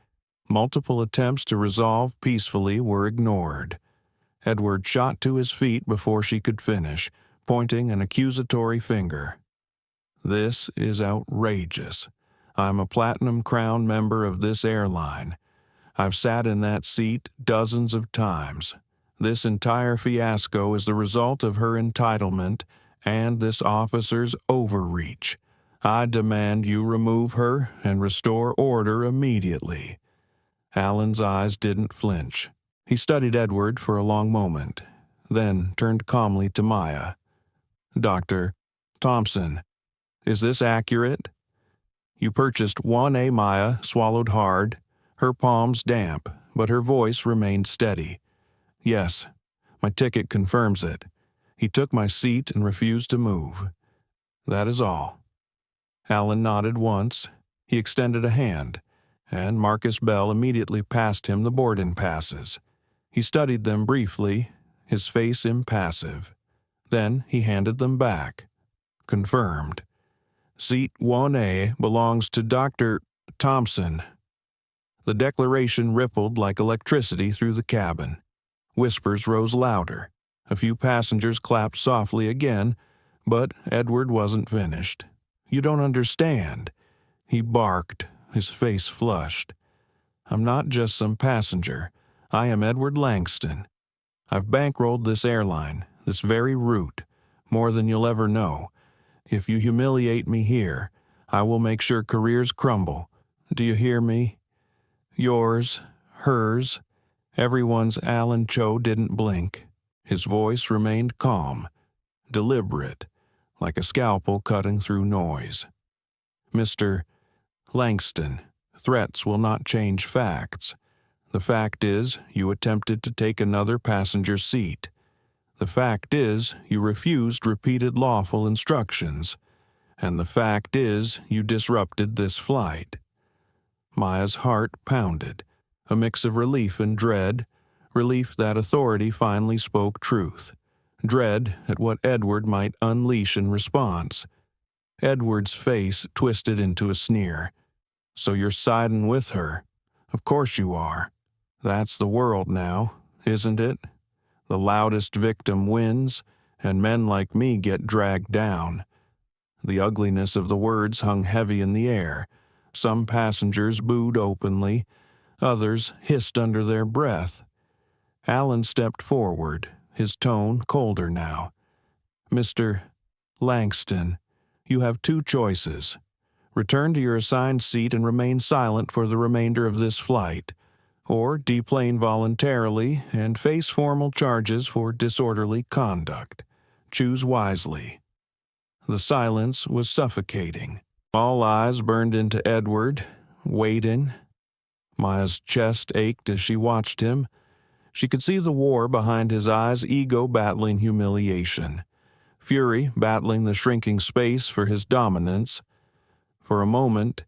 Multiple attempts to resolve peacefully were ignored. Edward shot to his feet before she could finish, pointing an accusatory finger. "This is outrageous. I'm a Platinum Crown member of this airline. I've sat in that seat dozens of times. This entire fiasco is the result of her entitlement and this officer's overreach. I demand you remove her and restore order immediately." Alan's eyes didn't flinch. He studied Edward for a long moment, then turned calmly to Maya. "Dr. Thompson, is this accurate?" "You purchased 1A." Maya swallowed hard, her palms damp, but her voice remained steady. "Yes, my ticket confirms it. He took my seat and refused to move. That is all." Alan nodded once. He extended a hand, and Marcus Bell immediately passed him the boarding passes. He studied them briefly, his face impassive. Then he handed them back. "Confirmed. Seat 1A belongs to Dr. Thompson." The declaration rippled like electricity through the cabin. Whispers rose louder. A few passengers clapped softly again, but Edward wasn't finished. "You don't understand," he barked, his face flushed. "I'm not just some passenger. I am Edward Langston. I've bankrolled this airline, this very route, more than you'll ever know. If you humiliate me here, I will make sure careers crumble. Do you hear me? Yours, hers, everyone's." Alan Cho didn't blink. His voice remained calm, deliberate, like a scalpel cutting through noise. "Mr. Langston, threats will not change facts. The fact is, you attempted to take another passenger's seat. The fact is, you refused repeated lawful instructions. And the fact is, you disrupted this flight." Maya's heart pounded, a mix of relief and dread, relief that authority finally spoke truth, dread at what Edward might unleash in response. Edward's face twisted into a sneer. "So you're siding with her? Of course you are. That's the world now, isn't it? The loudest victim wins, and men like me get dragged down." The ugliness of the words hung heavy in the air. Some passengers booed openly, others hissed under their breath. Alan stepped forward, his tone colder now. "Mr. Langston, you have two choices. Return to your assigned seat and remain silent for the remainder of this flight, or deplane voluntarily and face formal charges for disorderly conduct. Choose wisely." The silence was suffocating. All eyes burned into Edward, waiting. Maya's chest ached as she watched him. She could see the war behind his eyes, ego battling humiliation, fury battling the shrinking space for his dominance. For a moment,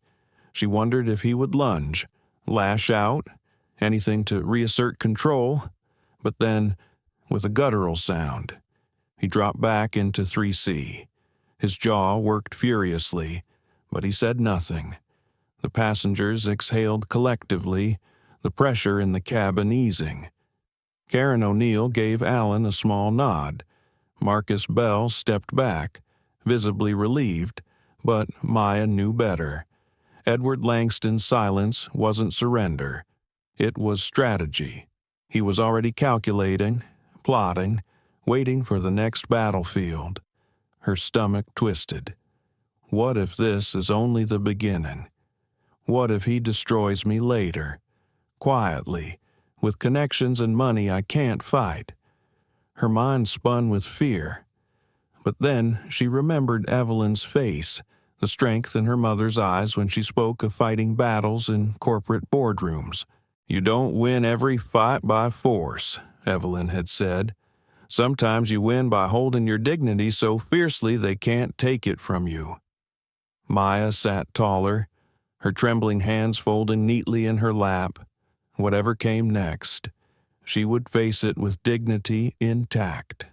she wondered if he would lunge, lash out, anything to reassert control, but then, with a guttural sound, he dropped back into 3C. His jaw worked furiously, but he said nothing. The passengers exhaled collectively, the pressure in the cabin easing. Karen O'Neill gave Alan a small nod. Marcus Bell stepped back, visibly relieved, but Maya knew better. Edward Langston's silence wasn't surrender. It was strategy. He was already calculating, plotting, waiting for the next battlefield. Her stomach twisted. What if this is only the beginning? What if he destroys me later? Quietly, with connections and money I can't fight. Her mind spun with fear. But then she remembered Evelyn's face, the strength in her mother's eyes when she spoke of fighting battles in corporate boardrooms. "You don't win every fight by force," Evelyn had said. "Sometimes you win by holding your dignity so fiercely they can't take it from you." Maya sat taller, her trembling hands folding neatly in her lap. Whatever came next, she would face it with dignity intact.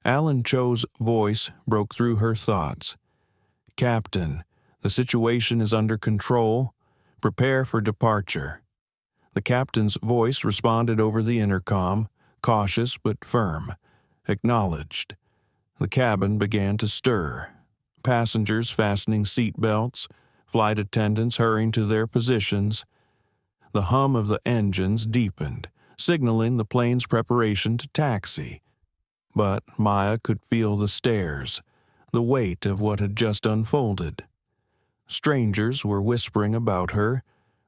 Alan Cho's voice broke through her thoughts. "Captain, the situation is under control. Prepare for departure." The captain's voice responded over the intercom, cautious but firm. Acknowledged. The cabin began to stir. Passengers fastening seat belts, flight attendants hurrying to their positions. The hum of the engines deepened, signaling the plane's preparation to taxi. But Maya could feel the stares, the weight of what had just unfolded. Strangers were whispering about her,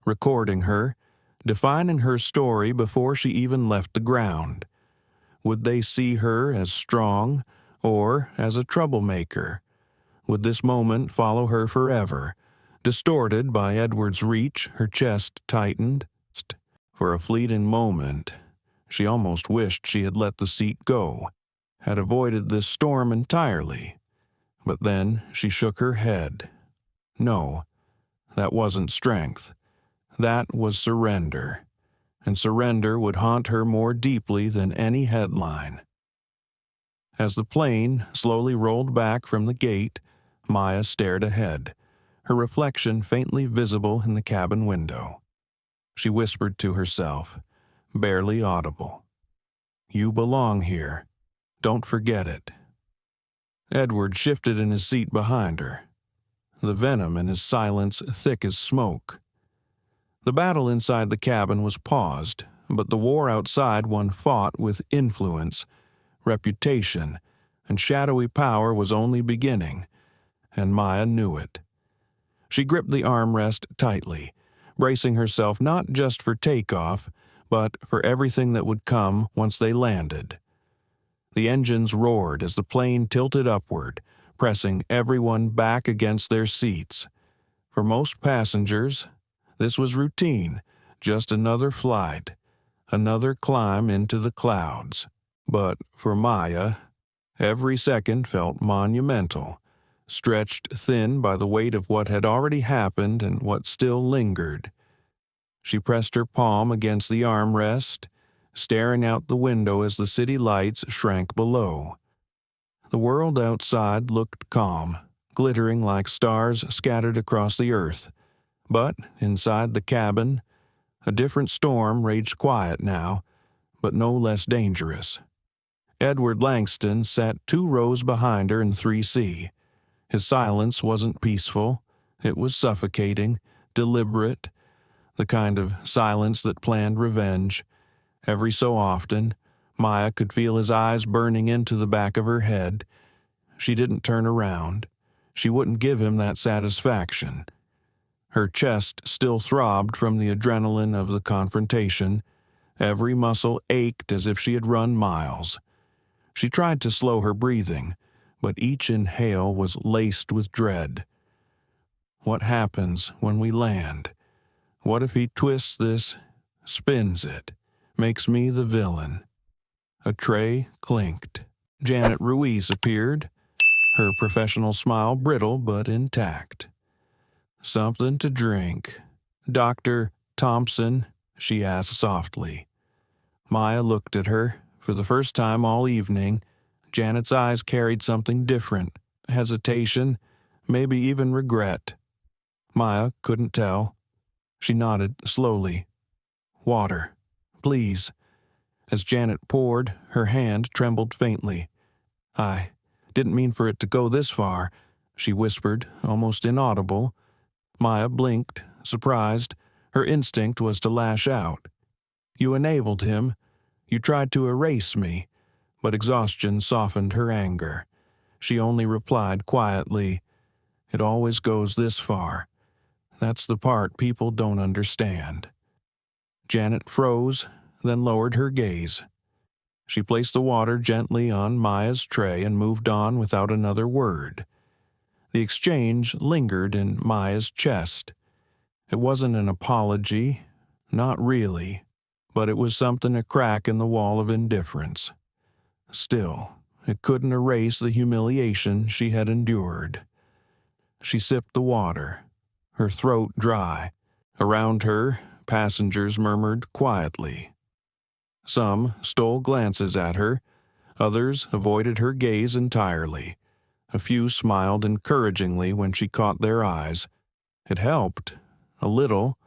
recording her, defining her story before she even left the ground. Would they see her as strong or as a troublemaker? Would this moment follow her forever? Distorted by Edward's reach, her chest tightened. For a fleeting moment, she almost wished she had let the seat go, had avoided this storm entirely. But then she shook her head. No, that wasn't strength. That was surrender. And surrender would haunt her more deeply than any headline. As the plane slowly rolled back from the gate, Maya stared ahead, her reflection faintly visible in the cabin window. She whispered to herself, barely audible, "You belong here. Don't forget it." Edward shifted in his seat behind her, the venom in his silence thick as smoke. The battle inside the cabin was paused, but the war outside one fought with influence, reputation, and shadowy power was only beginning, and Maya knew it. She gripped the armrest tightly, bracing herself not just for takeoff, but for everything that would come once they landed. The engines roared as the plane tilted upward, pressing everyone back against their seats. For most passengers, this was routine, just another flight, another climb into the clouds. But for Maya, every second felt monumental, stretched thin by the weight of what had already happened and what still lingered. She pressed her palm against the armrest, staring out the window as the city lights shrank below. The world outside looked calm, glittering like stars scattered across the earth. But inside the cabin, a different storm raged quiet now, but no less dangerous. Edward Langston sat 2 rows behind her in 3C. His silence wasn't peaceful. It was suffocating, deliberate, the kind of silence that planned revenge. Every so often, Maya could feel his eyes burning into the back of her head. She didn't turn around. She wouldn't give him that satisfaction. Her chest still throbbed from the adrenaline of the confrontation. Every muscle ached as if she had run miles. She tried to slow her breathing, but each inhale was laced with dread. What happens when we land? What if he twists this, spins it, makes me the villain? A tray clinked. Janet Ruiz appeared, her professional smile brittle but intact. "Something to drink. Dr. Thompson?" she asked softly. Maya looked at her. For the first time all evening, Janet's eyes carried something different, hesitation, maybe even regret. Maya couldn't tell. She nodded slowly. "Water, please." As Janet poured, her hand trembled faintly. "I didn't mean for it to go this far," she whispered, almost inaudible. Maya blinked, surprised. Her instinct was to lash out. "You enabled him. You tried to erase me," but exhaustion softened her anger. She only replied quietly, "It always goes this far. That's the part people don't understand." Janet froze, then lowered her gaze. She placed the water gently on Maya's tray and moved on without another word. The exchange lingered in Maya's chest. It wasn't an apology, not really, but it was something a crack in the wall of indifference. Still, it couldn't erase the humiliation she had endured. She sipped the water, her throat dry. Around her, passengers murmured quietly. Some stole glances at her, others avoided her gaze entirely. A few smiled encouragingly when she caught their eyes. It helped, a little,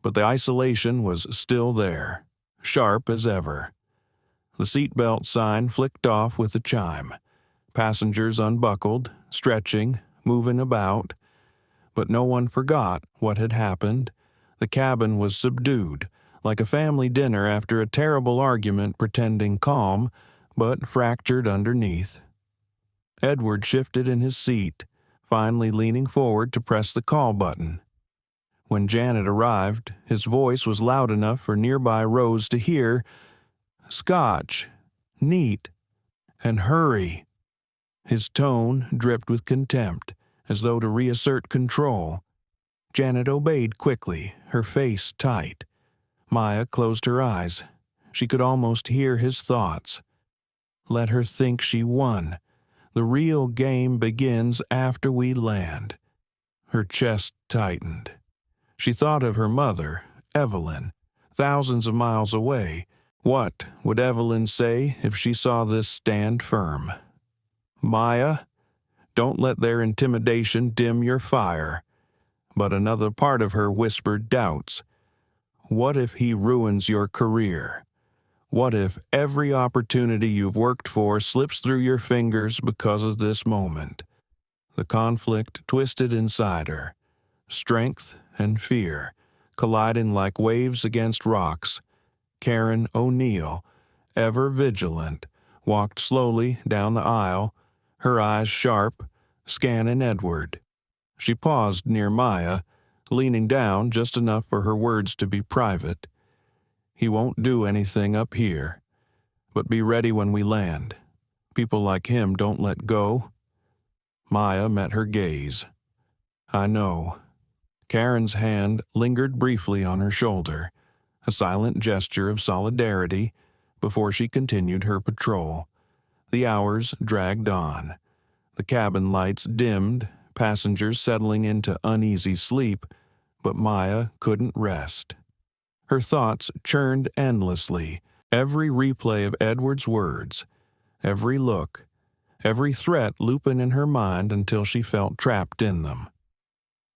but the isolation was still there, sharp as ever. The seatbelt sign flicked off with a chime. Passengers unbuckled, stretching, moving about. But no one forgot what had happened. The cabin was subdued, like a family dinner after a terrible argument pretending calm, but fractured underneath. Edward shifted in his seat, finally leaning forward to press the call button. When Janet arrived, his voice was loud enough for nearby rows to hear, "Scotch, neat, and hurry." His tone dripped with contempt, as though to reassert control. Janet obeyed quickly, her face tight. Maya closed her eyes. She could almost hear his thoughts. Let her think she won. The real game begins after we land. Her chest tightened. She thought of her mother, Evelyn, thousands of miles away. What would Evelyn say if she saw this stand firm? "Maya, don't let their intimidation dim your fire." But another part of her whispered doubts. What if he ruins your career? What if every opportunity you've worked for slips through your fingers because of this moment? The conflict twisted inside her. Strength and fear, colliding like waves against rocks. Karen O'Neill, ever vigilant, walked slowly down the aisle, her eyes sharp, scanning Edward. She paused near Maya, leaning down just enough for her words to be private. "He won't do anything up here, but be ready when we land. People like him don't let go." Maya met her gaze. "I know." Karen's hand lingered briefly on her shoulder, a silent gesture of solidarity, before she continued her patrol. The hours dragged on. The cabin lights dimmed, passengers settling into uneasy sleep, but Maya couldn't rest. Her thoughts churned endlessly, Every replay of Edward's words, every look, every threat looping in her mind until she felt trapped in them.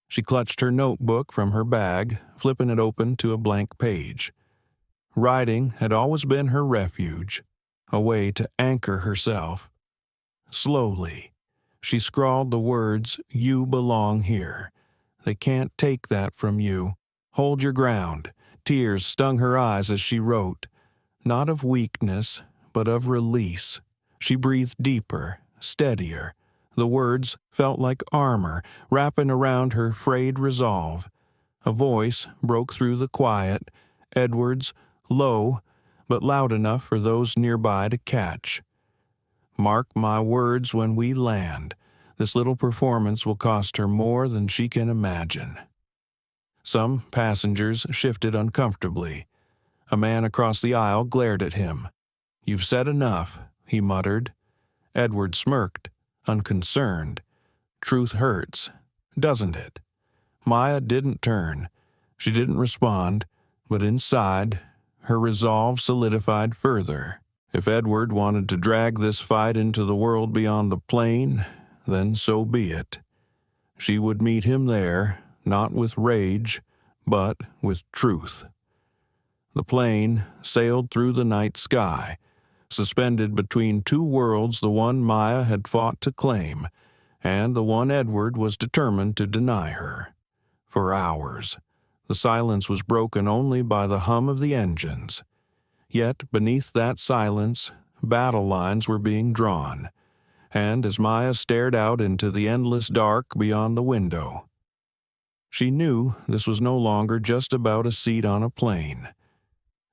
She clutched her notebook from her bag, flipping it open to a blank page. Writing had always been her refuge, a way to anchor herself. Slowly, she scrawled the words, "You belong here. They can't take that from you. Hold your ground." Tears stung her eyes as she wrote, not of weakness, but of release. She breathed deeper, steadier. The words felt like armor, wrapping around her frayed resolve. A voice broke through the quiet, Edward's, low, but loud enough for those nearby to catch. "Mark my words when we land. This little performance will cost her more than she can imagine." Some passengers shifted uncomfortably. A man across the aisle glared at him. "You've said enough," he muttered. Edward smirked, unconcerned. "Truth hurts, doesn't it?" Maya didn't turn. She didn't respond, but inside, her resolve solidified further. If Edward wanted to drag this fight into the world beyond the plane, then so be it. She would meet him there, not with rage, but with truth. The plane sailed through the night sky, suspended between two worlds, the one Maya had fought to claim, and the one Edward was determined to deny her. For hours, the silence was broken only by the hum of the engines. Yet beneath that silence, battle lines were being drawn, and as Maya stared out into the endless dark beyond the window, she knew this was no longer just about a seat on a plane.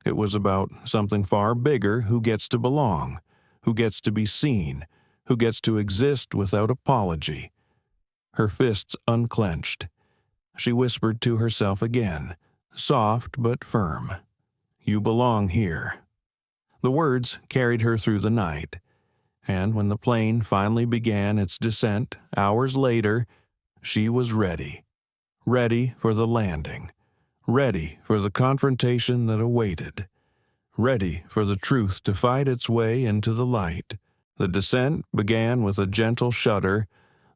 It was about something far bigger: who gets to belong, who gets to be seen, who gets to exist without apology. Her fists unclenched. She whispered to herself again, soft but firm, "You belong here." The words carried her through the night, and when the plane finally began its descent hours later, she was ready. Ready for the landing. Ready for the confrontation that awaited. Ready for the truth to fight its way into the light. The descent began with a gentle shudder,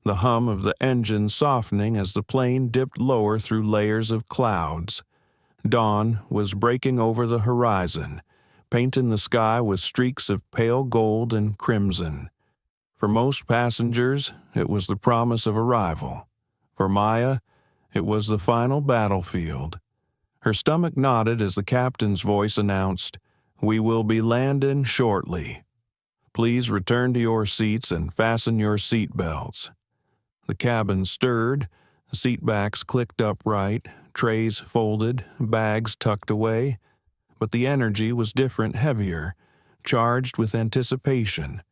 the hum of the engine softening as the plane dipped lower through layers of clouds. Dawn was breaking over the horizon, painting the sky with streaks of pale gold and crimson. For most passengers, it was the promise of arrival. For Maya, it was the final battlefield. Her stomach knotted as the captain's voice announced, "We will be landing shortly. Please return to your seats and fasten your seat belts." The cabin stirred, seat backs clicked upright, trays folded, bags tucked away. But the energy was different, heavier, charged with anticipation.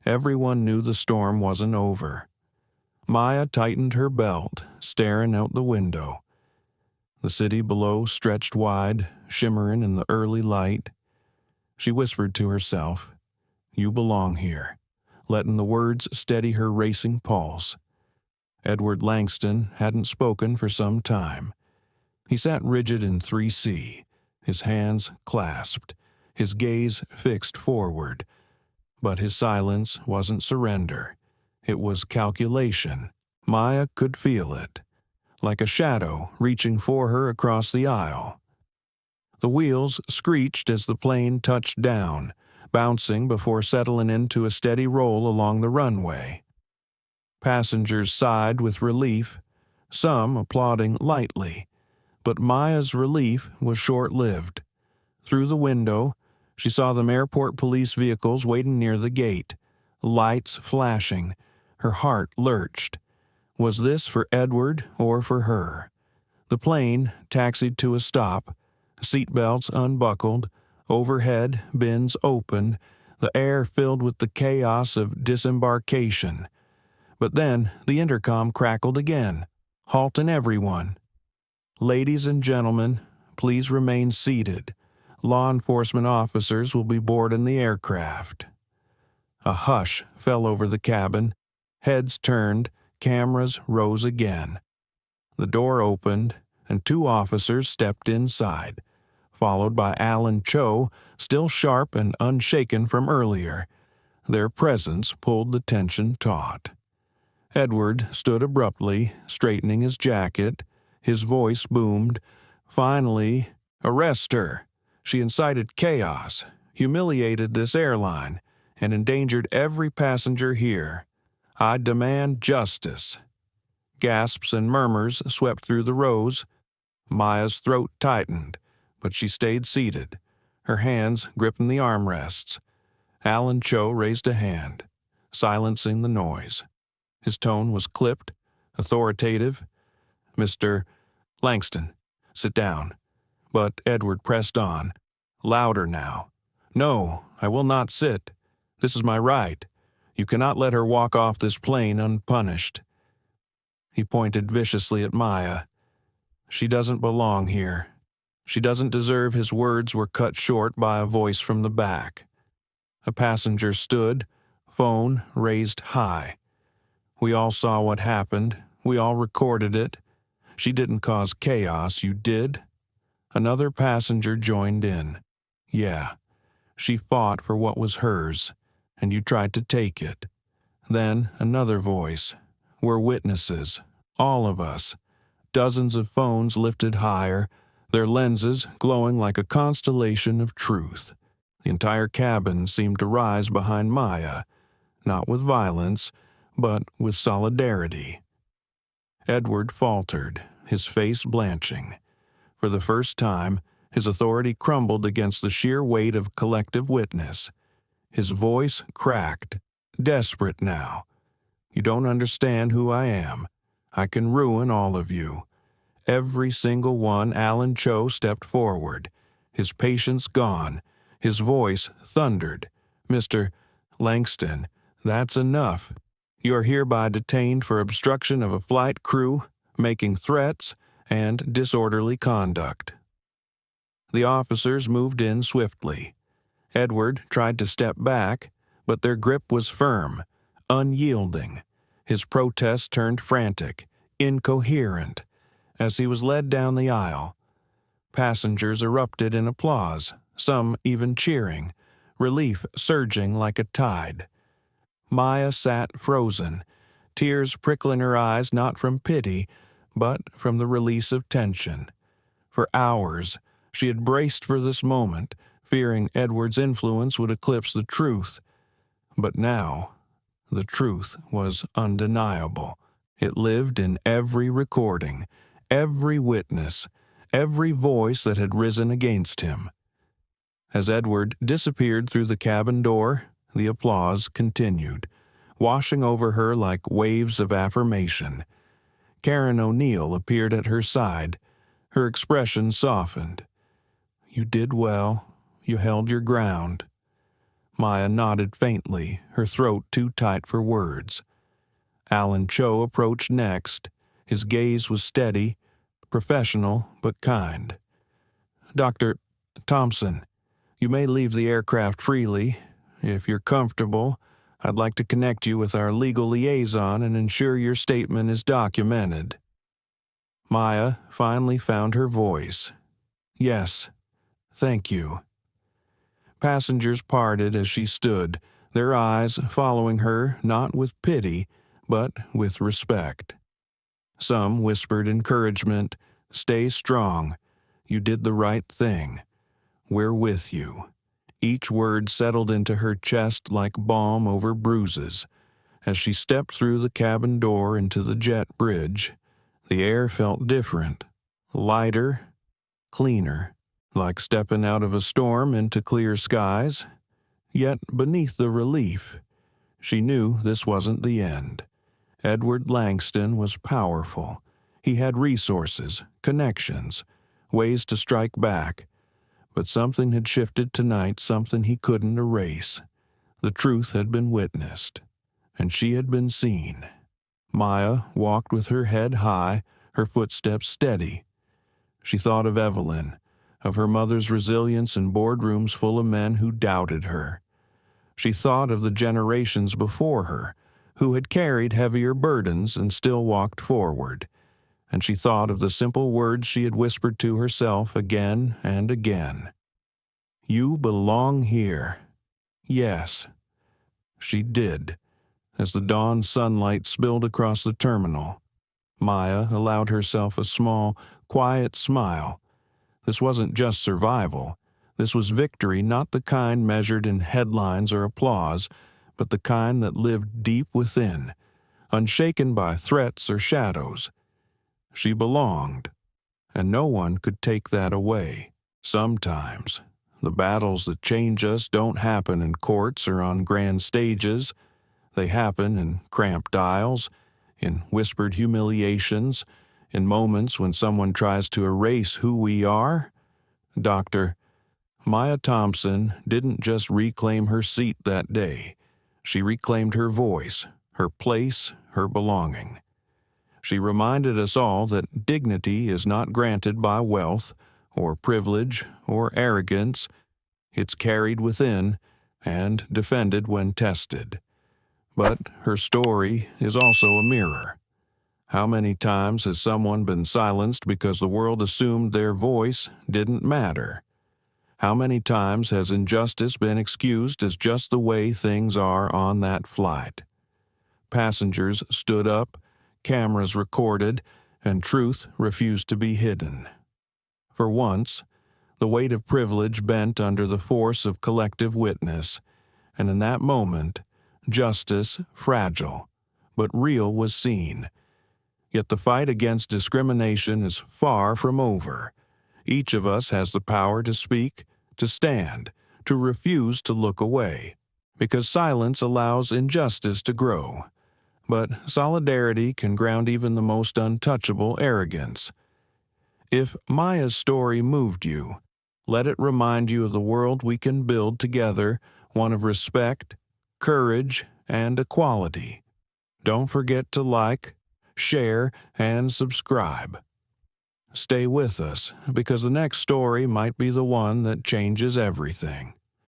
Everyone knew the storm wasn't over. Maya tightened her belt, staring out the window. The city below stretched wide, shimmering in the early light. She whispered to herself, "You belong here," letting the words steady her racing pulse. Edward Langston hadn't spoken for some time. He sat rigid in 3C, his hands clasped, his gaze fixed forward. But his silence wasn't surrender. It was calculation. Maya could feel it, like a shadow reaching for her across the aisle. The wheels screeched as the plane touched down, bouncing before settling into a steady roll along the runway. Passengers sighed with relief, some applauding lightly, but Maya's relief was short-lived. Through the window, she saw the airport police vehicles waiting near the gate, lights flashing. Her heart lurched. Was this for Edward or for her? The plane taxied to a stop, seatbelts unbuckled, overhead bins opened, the air filled with the chaos of disembarkation. But then the intercom crackled again, halting everyone. "Ladies and gentlemen, please remain seated. Law enforcement officers will be boarding the aircraft." A hush fell over the cabin. Heads turned, cameras rose again. The door opened, and two officers stepped inside, followed by Alan Cho, still sharp and unshaken from earlier. Their presence pulled the tension taut. Edward stood abruptly, straightening his jacket. His voice boomed. Finally, arrest her. She incited chaos, humiliated this airline, and endangered every passenger here. I demand justice. Gasps and murmurs swept through the rows. Maya's throat tightened, but she stayed seated, her hands gripping the armrests. Alan Cho raised a hand, silencing the noise. His tone was clipped, authoritative. Mr. Langston, sit down. But Edward pressed on, louder now. No, I will not sit. This is my right. You cannot let her walk off this plane unpunished. He pointed viciously at Maya. She doesn't belong here. She doesn't deserve. His words were cut short by a voice from the back. A passenger stood, phone raised high. We all saw what happened. We all recorded it. She didn't cause chaos, you did? Another passenger joined in. Yeah, she fought for what was hers, and you tried to take it. Then another voice. We're witnesses, all of us. Dozens of phones lifted higher, their lenses glowing like a constellation of truth. The entire cabin seemed to rise behind Maya, not with violence, but with solidarity. Edward faltered, his face blanching. For the first time, his authority crumbled against the sheer weight of collective witness. His voice cracked, desperate now. You don't understand who I am. I can ruin all of you. Every single one. Alan Cho stepped forward, his patience gone. His voice thundered. Mr. Langston, that's enough. You are hereby detained for obstruction of a flight crew, making threats, and disorderly conduct. The officers moved in swiftly. Edward tried to step back, but their grip was firm, unyielding. His protest turned frantic, incoherent. As he was led down the aisle, passengers erupted in applause, some even cheering, relief surging like a tide. Maya sat frozen, tears prickling her eyes not from pity, but from the release of tension. For hours, she had braced for this moment, fearing Edward's influence would eclipse the truth. But now, the truth was undeniable. It lived in every recording, every witness, every voice that had risen against him. As Edward disappeared through the cabin door, the applause continued, washing over her like waves of affirmation. Karen O'Neill appeared at her side, her expression softened. You did well. You held your ground. Maya nodded faintly, her throat too tight for words. Alan Cho approached next. His gaze was steady, professional but kind. Dr. Thompson, you may leave the aircraft freely. If you're comfortable, I'd like to connect you with our legal liaison and ensure your statement is documented. Maya finally found her voice. Yes, thank you. Passengers parted as she stood, their eyes following her not with pity, but with respect. Some whispered encouragement, stay strong, you did the right thing, we're with you. Each word settled into her chest like balm over bruises. As she stepped through the cabin door into the jet bridge, the air felt different, lighter, cleaner, like stepping out of a storm into clear skies. Yet beneath the relief, she knew this wasn't the end. Edward Langston was powerful. He had resources, connections, ways to strike back. But something had shifted tonight, something he couldn't erase. The truth had been witnessed, and she had been seen. Maya walked with her head high, her footsteps steady. She thought of Evelyn, of her mother's resilience in boardrooms full of men who doubted her. She thought of the generations before her, who had carried heavier burdens and still walked forward. and she thought of the simple words she had whispered to herself again and again. You belong here. Yes, she did. As the dawn sunlight spilled across the terminal, Maya allowed herself a small, quiet smile. This wasn't just survival. This was victory, not the kind measured in headlines or applause, but the kind that lived deep within, unshaken by threats or shadows. She belonged, and no one could take that away. Sometimes, the battles that change us don't happen in courts or on grand stages. They happen in cramped aisles, in whispered humiliations, in moments when someone tries to erase who we are. Dr. Maya Thompson didn't just reclaim her seat that day. She reclaimed her voice, her place, her belonging. She reminded us all that dignity is not granted by wealth or privilege or arrogance. It's carried within and defended when tested. But her story is also a mirror. How many times has someone been silenced because the world assumed their voice didn't matter? How many times has injustice been excused as just the way things are on that flight? Passengers stood up, cameras recorded, and truth refused to be hidden. For once, the weight of privilege bent under the force of collective witness, and in that moment, justice, fragile, but real, was seen. Yet the fight against discrimination is far from over. Each of us has the power to speak, to stand, to refuse to look away, because silence allows injustice to grow. But solidarity can ground even the most untouchable arrogance. If Maya's story moved you, let it remind you of the world we can build together, one of respect, courage, and equality. Don't forget to like, share, and subscribe. Stay with us, because the next story might be the one that changes everything.